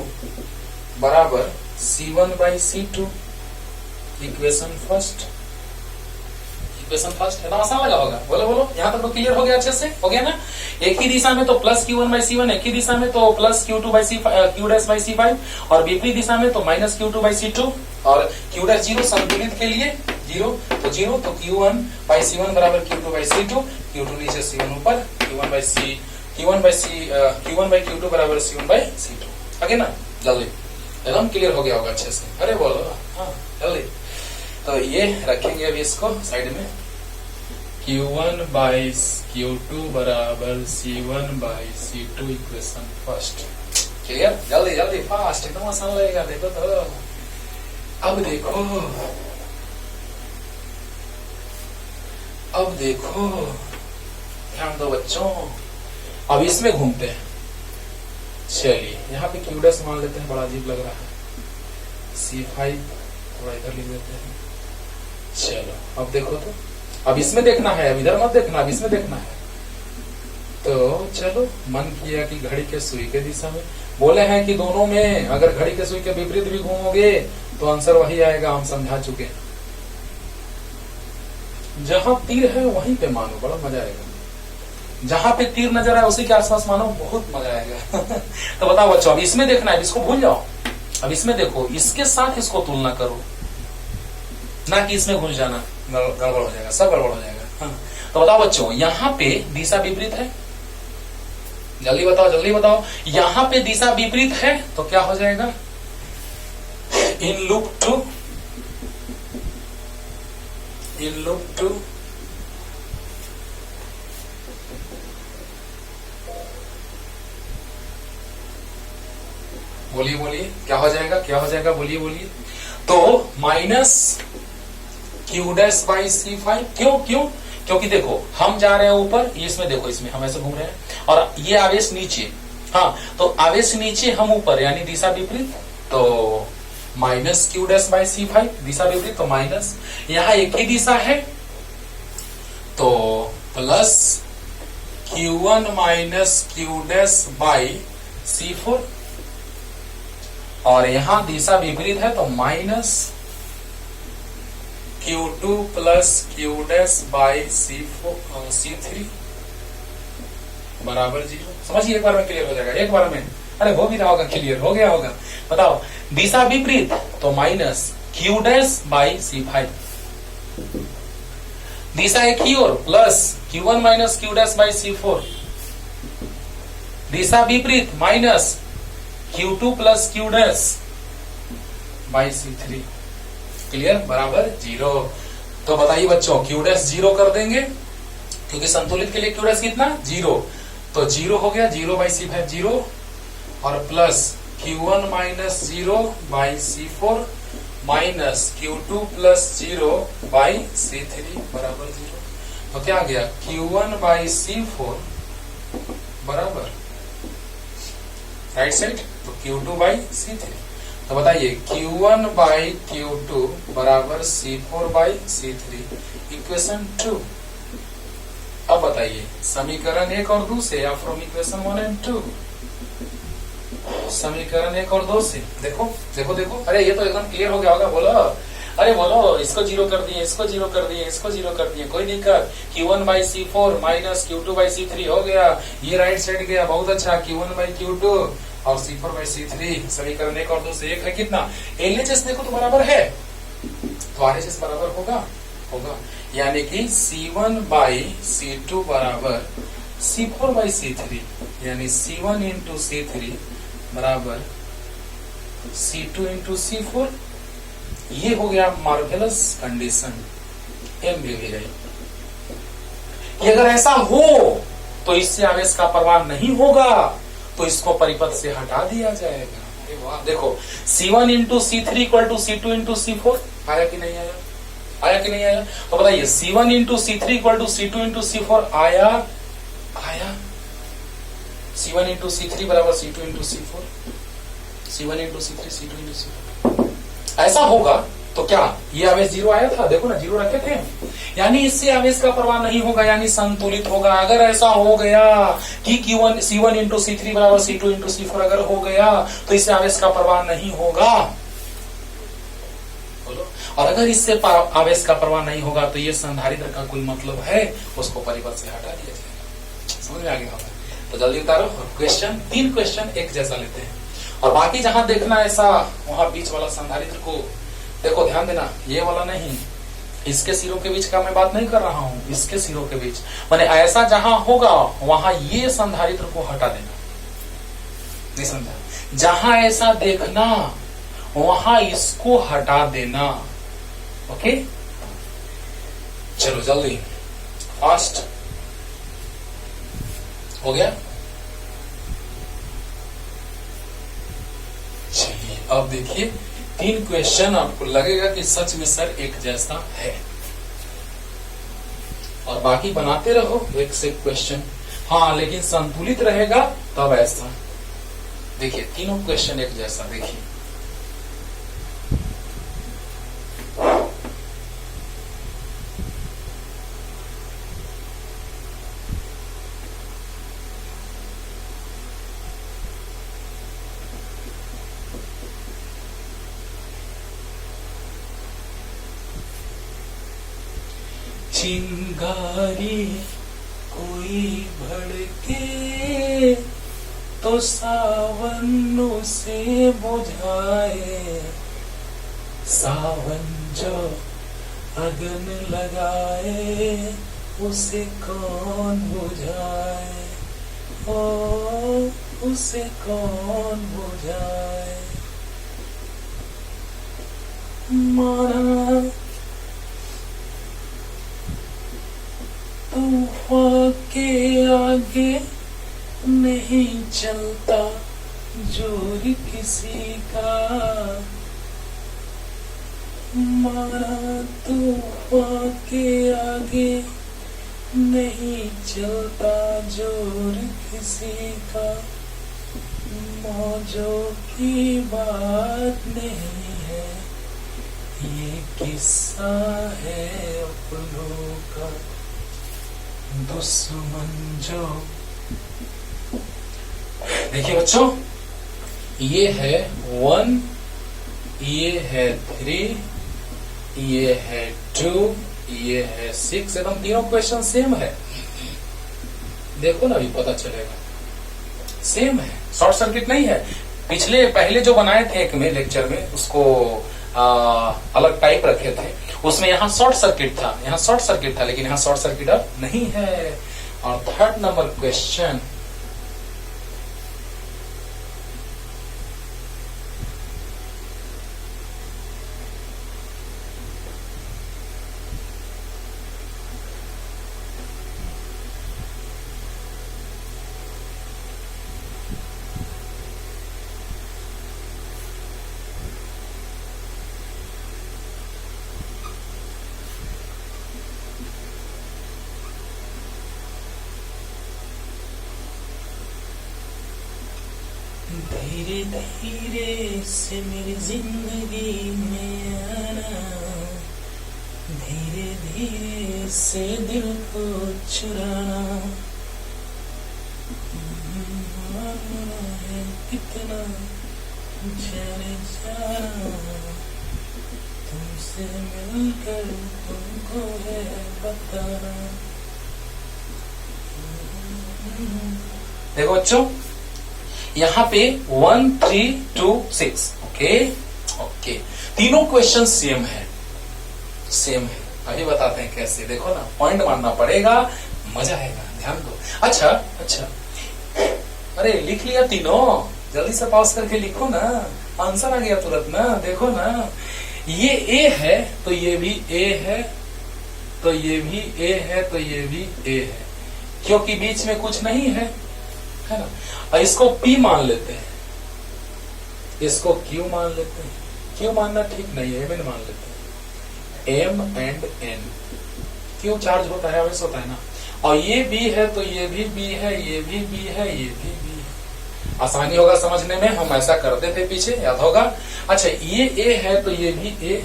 बराबर C1/C2। इक्वेशन फर्स्ट है ना, आसान लगा होगा। बोलो यहाँ तक तो क्लियर हो गया, अच्छे से हो गया ना। एक ही दिशा में तो प्लस Q1/C1, एक ही दिशा में तो प्लस Q'/C5, और विपरीत दिशा में तो माइनस Q2/C2, और Q'0 संतुलित के लिए 0, तो Q1/C1 बराबर Q2/C2, Q2 नीचे C1 ऊपर, Q1/Q2 बराबर C1/C2। आगे ना, जल्दी एकदम क्लियर हो गया होगा अच्छे से। अरे बोलो हाँ जल्दी। तो ये रखेंगे अभी इसको साइड में, Q1/Q2 बराबर C1/C2 इक्वेशन फर्स्ट। क्लियर, जल्दी फास्ट, एकदम आसान लगेगा। देखो तो, अब देखो ध्यान दो बच्चों, अब इसमें घूमते हैं। चलिए यहाँ पे Q' मान लेते हैं, बड़ा अजीब लग रहा है, C5 थोड़ा इधर लिख देते हैं। चलो अब देखो तो, अब इसमें देखना है, अब इधर मत देखना, अब इसमें देखना है। तो चलो, मन किया कि घड़ी के सुई के दिशा में, बोले हैं कि दोनों में अगर घड़ी के सुई के विपरीत भी घूमोगे तो आंसर वही आएगा, हम समझा चुके हैं। जहां तीर है वहीं पे मानो, बड़ा मजा आएगा। जहां पे तीर नजर आए उसी के आसपास मानो, बहुत मजा आएगा। तो बताओ बच्चों, अब इसमें देखना है, इसको भूल जाओ, अब इसमें देखो, इसके साथ इसको तुलना करो, ना कि इसमें घुस जाना, गड़बड़ हो जाएगा, सब गड़बड़ हो जाएगा। हाँ। तो बताओ बच्चों, यहाँ पे दिशा विपरीत है, जल्दी बताओ, यहाँ पे दिशा विपरीत है, तो क्या हो जाएगा, इन लूप टू बोलिए क्या हो जाएगा, बोलिए। तो माइनस Q'/C5, क्यों? क्योंकि देखो हम जा रहे हैं ऊपर, इसमें देखो, इसमें हम ऐसे घूम रहे हैं, और ये आवेश नीचे, हाँ, तो आवेश नीचे हम ऊपर, यानी दिशा विपरीत, तो माइनस Q'/C5, दिशा विपरीत, तो माइनस, यहाँ एक ही दिशा है, तो plus Q1 minus Q dash by C4, और यहां दिशा विपरीत है तो minus Q2 plus Q dash by C3 बराबर 0। समझिए, एक बार में क्लियर हो जाएगा, एक बार में। अरे हो भी रहा होगा, क्लियर हो गया होगा। बताओ, दिशा विपरीत तो minus Q dash by C5, दिशा एक ही और plus Q1 minus Q dash by C4, दिशा विपरीत minus Q2 plus Q dash by C3, clear, बराबर 0। तो बताइए बच्चों, Q डैश 0 कर देंगे क्योंकि संतुलित के लिए Q डैश कितना 0, तो 0 हो गया, 0 बाई C5 0, और plus Q1 minus 0 by C4 minus Q2 plus 0 by C3 बराबर 0। तो क्या आ गया, Q1 बाई C4 बराबर राइट साइड तो Q2 बाई C3। तो बताइए, Q1 बाई Q2 बराबर C4 बाई C3, इक्वेशन 2। अब बताइए, समीकरण 1 और 2 से या फ्रॉम इक्वेशन 1 एंड 2, समीकरण 1 और 2 से। देखो देखो देखो, अरे ये तो एकदम क्लियर हो गया होगा, बोलो, अरे बोलो, इसको 0 कर दिए, इसको 0 कर दिए, इसको 0 कर दिए, कोई दिक्कत। Q1 by C4 minus Q2 by C3 हो गया, ये राइट साइड गया, बहुत अच्छा। Q1 बाई Q2 और C4 बाई C3, समीकरण 1 और 2 से। एक है कितना, LHS देखो तो बराबर है, तो RHS बराबर होगा, यानी कि C1 बाई C2 बराबर C4 बाई C3, यानी C1 इंटू C3 बराबर C2 इंटू C4। ये हो गया मार्वेलस कंडीशन, M भी गई। ये अगर ऐसा हो तो इससे आवेश का प्रवाह नहीं होगा, तो इसको परिपथ से हटा दिया जाएगा। देखो, C1 into C3 equal to C2 into C4, आया कि नहीं आया, आया कि नहीं आया? तो बताइए, C1 into C3 equal to C2 into C4 आया, आया। C1 इंटू C3 बराबर C2 into C4, C1 into C3 C2 into C4। ऐसा होगा तो क्या ये आवेश 0 आया था, देखो ना 0 रखे थे, यानी इससे आवेश का प्रवाह नहीं होगा, यानी संतुलित होगा। अगर ऐसा हो गया कि C1 इंटू C3 बराबर C2 इंटू C4 अगर हो गया तो इससे आवेश का प्रवाह नहीं होगा, बोलो। और अगर इससे आवेश का प्रवाह नहीं होगा तो ये संधारित्र का कोई मतलब है, उसको परिपथ से हटा दिया जाएगा। समझ में आ गया होगा? तो जल्दी उतारो। क्वेश्चन 3 क्वेश्चन एक जैसा लेते हैं, और बाकी जहां देखना ऐसा वहां बीच वाला संधारित्र को देखो, ध्यान देना, ये वाला नहीं, इसके सिरों के बीच का मैं बात नहीं कर रहा हूं, इसके सिरों के बीच, माने ऐसा जहां होगा वहां ये संधारित्र को हटा देना, नहीं समझा? जहां ऐसा देखना वहां इसको हटा देना, ओके। चलो जल्दी, फास्ट हो गया। चलिए अब देखिए 3 क्वेश्चन, आपको लगेगा कि सच में सर एक जैसा है, और बाकी बनाते रहो एक से क्वेश्चन। हाँ, लेकिन संतुलित रहेगा तब ऐसा। देखिए तीनों क्वेश्चन एक जैसा, देखिए चिंगारी कोई भड़के तो सावन उसे बुझाए, सावन जो अगन लगाए उसे कौन बुझाए, ओ उसे कौन बुझाए। माना तूफान के आगे नहीं चलता जोर किसी का, माना तूफान के आगे नहीं चलता जोर किसी का, मौजों की बात नहीं है, ये किस्सा है अपनों का, दुश्मन जो। देखिए बच्चों, ये है 1, ये है 3, ये है 2, ये है 6, एकदम तीनों क्वेश्चन सेम है। देखो ना, अभी पता चलेगा सेम है, शॉर्ट सर्किट नहीं है। पहले जो बनाए थे एक में लेक्चर में, उसको अलग टाइप रखे थे, उसमें यहाँ शॉर्ट सर्किट था, यहाँ शॉर्ट सर्किट था, लेकिन यहाँ शॉर्ट सर्किट अब नहीं है। और 3rd नंबर क्वेश्चन, धीरे धीरे से मेरी जिंदगी में आना, धीरे धीरे से दिल को चुराना, है कितना जाने जाना, तुमसे मिलकर तुमको है बताना। देखो बच्चों, यहाँ पे 1, 3, 2, 6, ओके, तीनों क्वेश्चन सेम है। अभी बताते हैं कैसे। देखो ना, पॉइंट मारना पड़ेगा, मजा आएगा, ध्यान दो। अच्छा, अरे लिख लिया तीनों, जल्दी से पास करके लिखो ना, आंसर आ गया तुरंत ना। देखो ना, ये ए है तो ये भी ए है, तो ये भी ए है, तो ये भी ए है, क्योंकि बीच में कुछ नहीं है ना। और इसको P मान लेते हैं, इसको Q मान लेते हैं। Q मानना ठीक नहीं है, M मान लेते हैं। M and N, Q charge होता है, वैसे होता है ना। और ये B है तो ये भी B है, ये भी B है, ये भी B है। आसानी होगा समझने में, हम ऐसा करते थे पीछे, याद होगा। अच्छा, ये A है तो ये भी A।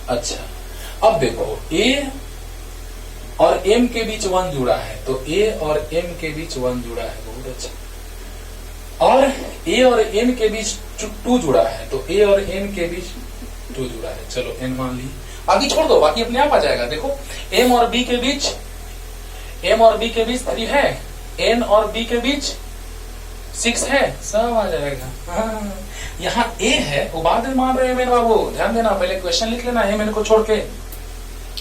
अच्छा, अब देखो, A और M के बीच 1 जुड़ा है, तो A और M के बीच 1 जुड़ा है, बहुत अच्छा। और A और N के बीच 2 जुड़ा है, तो A और N के बीच 2 जुड़ा है। चलो N मान ली, बाकी छोड़ दो, बाकी अपने आप आ जाएगा। देखो, M और B के बीच 3 है, N और B के बीच 6 है, सब आ जाएगा। यहाँ A है, वो बाद में मान रहे हैं मेरे बाबू, ध्यान देना, पहले क्वेश्चन लिख लेना है मैंने को छोड़ के।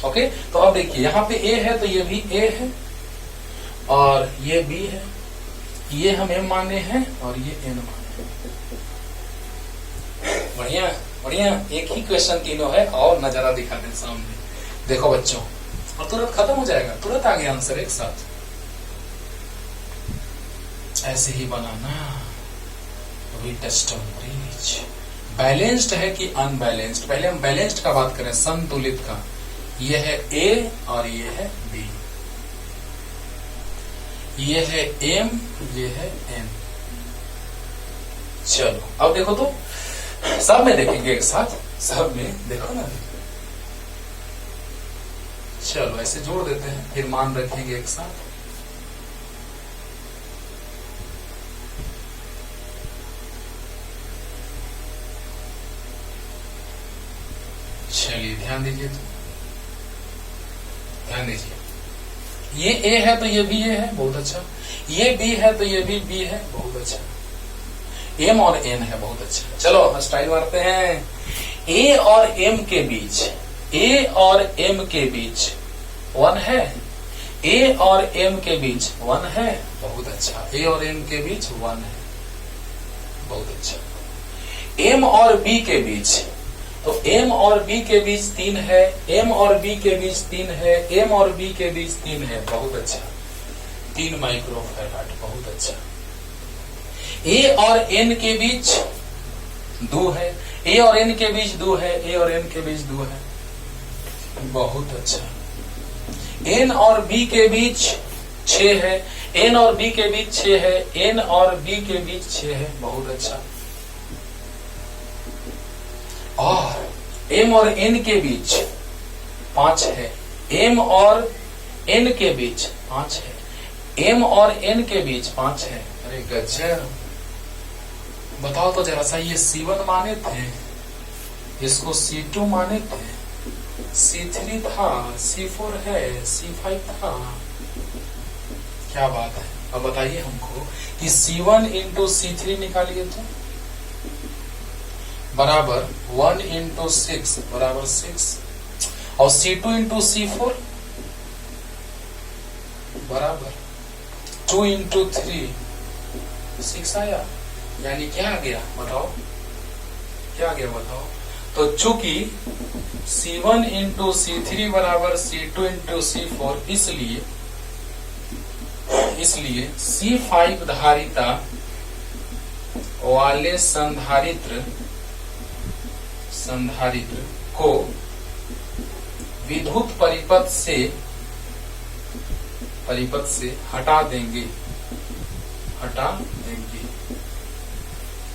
ओके, तो अब देखिए, यहाँ पे A है तो ये भी A है, और ये B है, ये हम M माने हैं और ये N माने हैं। बढ़िया, एक ही क्वेश्चन तीनों है, और नजारा दिखा दें सामने। देखो बच्चों, और तुरंत खत्म हो जाएगा, तुरंत आ गया आंसर एक साथ। ऐसे ही बनाना। We test on bridge, balanced है कि अनबैलेंस्ड। पहले हम बैलेंस्ड का बात करें, संतुलित का। ये है A और ये है B, ये है M, ये है N। चलो अब देखो, तो सब में देखेंगे एक साथ, सब में देखो ना। चलो ऐसे जोड़ देते हैं, फिर मान रखेंगे एक साथ। चलिए ध्यान दीजिए, तो ध्यान दीजिए, ये A है तो ये भी A है, बहुत अच्छा। ये B है तो ये भी B है, बहुत अच्छा। M और N है, बहुत अच्छा। चलो स्टाइल मारते हैं। A और M के बीच, A और M के बीच 1 है, A और M के बीच 1 है, बहुत अच्छा। A और M के बीच 1 है, बहुत अच्छा। M और B के बीच, तो M और B के बीच 3 है, M और B के बीच 3 है, M और B के बीच 3 है, बहुत अच्छा। 3 माइक्रोफैराड, बहुत अच्छा। A और N के बीच 2 है, A और N के बीच 2 है, A और N के बीच 2 है, बहुत अच्छा। N और B के बीच 6 है, N और B के बीच 6 है, N और B के बीच 6 है, बहुत अच्छा। और M और N के बीच 5 है, M और एन के बीच 5 है, एम और एन के बीच 5 है। अरे गजब, बताओ तो जरा सा, ये C1 माने थे, इसको C2 माने थे, C3 था, C4 है, C5 था। क्या बात है। अब बताइए हमको कि C1 इंटू C3 निकालिए तो बराबर 1 इंटू 6 बराबर 6, और C2 इंटू C4 बराबर 2 इंटू 3 6 आया। यानी क्या आ गया बताओ, क्या आ गया बताओ। तो चूंकि C1 इंटू C3 बराबर C2 इंटू C4, इसलिए C5 धारिता वाले संधारित्र को विद्युत परिपथ से हटा देंगे,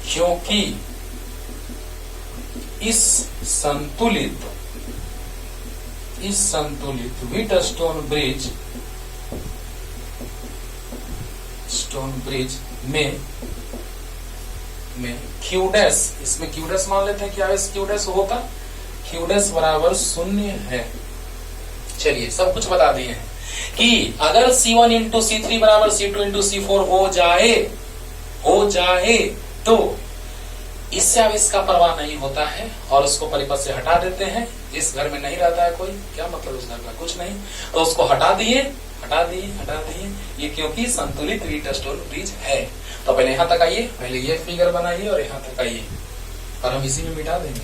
क्योंकि इस संतुलित व्हीटस्टोन ब्रिज में क्यूडेस, इसमें क्यूडेस मान लेते हैं, क्या है क्यूडेस होगा, क्यूडेस बराबर 0 है। चलिए सब कुछ बता दिए हैं कि अगर C1 इंटू C3 बराबर C2 इंटू C4 हो जाए तो इससे अब इसका परवाह नहीं होता है और उसको परिपथ से हटा देते हैं। इस घर में नहीं रहता है कोई, क्या मतलब उस घर का कुछ नहीं, तो उसको हटा दिए, ये क्योंकि संतुलित व्हीटस्टोन ब्रिज है। तो पहले यहां तक आइए, पहले ये फिगर बनाइए और यहां तक आइए, और हम इसी में मिटा देंगे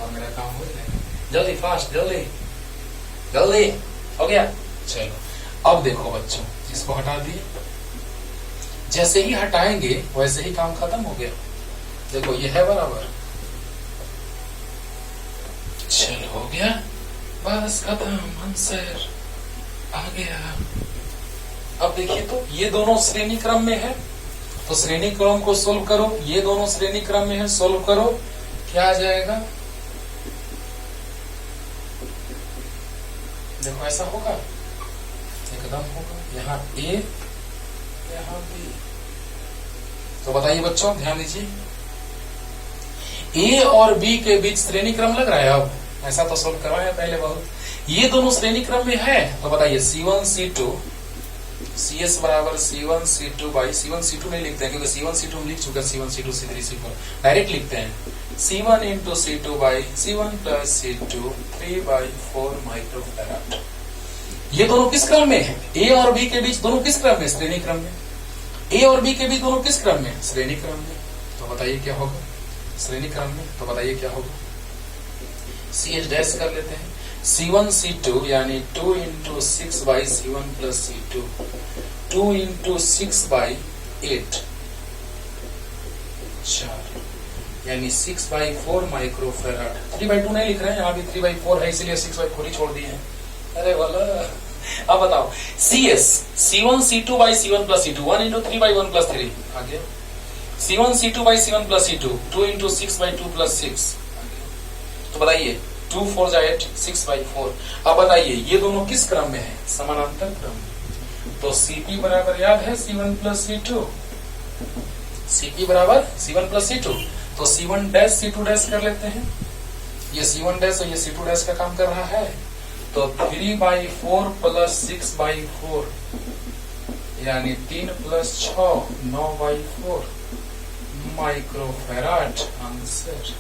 और मेरा काम हो जाएगा। जल्दी फास्ट, जल्दी हो गया। चलो अब देखो बच्चों, इसको हटा दिए, जैसे ही हटाएंगे वैसे ही काम खत्म हो गया। देखो ये है बराबर, चलो हो गया, बस खत्म, आंसर आ गया। अब देखिए तो ये दोनों श्रेणी क्रम में है, तो श्रेणी क्रम को सोल्व करो, ये दोनों श्रेणी क्रम में है, सोल्व करो, क्या आ जाएगा। देखो ऐसा होगा, एकदम होगा, यहाँ A यहाँ B। तो बताइए बच्चों, ध्यान दीजिए, A और B के बीच श्रेणी क्रम लग रहा है। अब ऐसा तो सोल्व करवाया पहले बहुत, ये दोनों श्रेणी क्रम में है, तो बताइए C1 C2 CS बराबर C1 C2 by C1 C2 नहीं लिखते हैं क्योंकि C1 C2 हम लिख चुके हैं, C1 C2 C3 C4 direct लिखते हैं, C1 into C2 by C1 plus C2 3/4 microfarad. ये दोनों किस क्रम में है, A और B के बीच दोनों किस क्रम में, श्रेणी क्रम में। A और B के बीच दोनों किस क्रम में, श्रेणी क्रम में। तो बताइए क्या होगा, श्रेणी क्रम में, तो बताइए क्या होगा। CS डैश कर लेते हैं, C1 C2 यानी 2 into 6 by C1 plus C2, 2 into 6 by 8 4 यानी 6/4 माइक्रोफैराड। 3/2 नहीं लिख रहे हैं, यहाँ भी 3/4 है, इसलिए 6/4 ही छोड़ दिए हैं। अरे वाला, अब बताओ CS C1 C2 by C1 plus C2, 1 into 3/1 plus 3 आगे, C1 C2 by C1 plus C2, 2 into 6/2 plus 6। तो बताइए 2 4 जा 8, 6/4। अब बताइए ये दोनों किस क्रम में है, समानांतर क्रम। तो CP बराबर याद है C1 प्लस C2, CP बराबर C1 प्लस C2, तो C1 डैश C2 डैश कर लेते हैं, ये C1 डैश और ये C2 डैश का काम कर रहा है, तो 3/4 प्लस 6/4 यानी 3 प्लस 6 9/4 माइक्रोफैराड आंसर।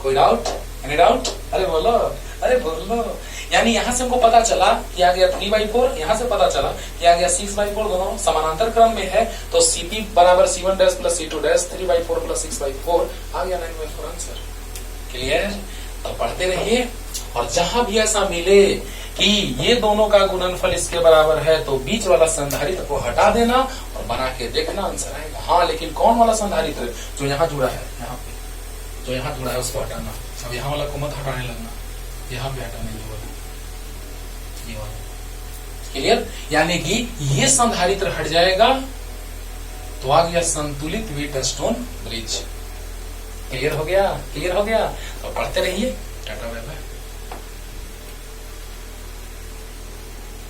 कोई डाउट, एनी डाउट? अरे बोलो, अरे बोलो। यानी यहां से हमको पता चला कि आ गया 3/4, यहां से पता चला कि आ गया 6/4, दोनों समानांतर क्रम में है, तो CP बराबर C1 dash plus C2 dash, 3/4 plus 6/4 आ गया 9/4 आंसर। क्लियर? तो पढ़ते रहिए, और जहां भी ऐसा मिले कि ये दोनों का गुणनफल इसके बराबर है, तो बीच वाला संधारित्र को हटा देना और बना के देखना, आंसर आएगा। हाँ, लेकिन कौन वाला संधारित्र, जो यहाँ जुड़ा है, यहाँ पे जो यहाँ जुड़ा है उसको हटाना। अब यहाँ वाला को मत हटाने लगना, यहाँ पे हटाने ये वाला। क्लियर? यानी कि ये संधारित्र हट जाएगा तो आ गया संतुलित व्हीटस्टोन ब्रिज। क्लियर हो गया? क्लियर हो गया? तो पढ़ते रहिए। Tata bye bye.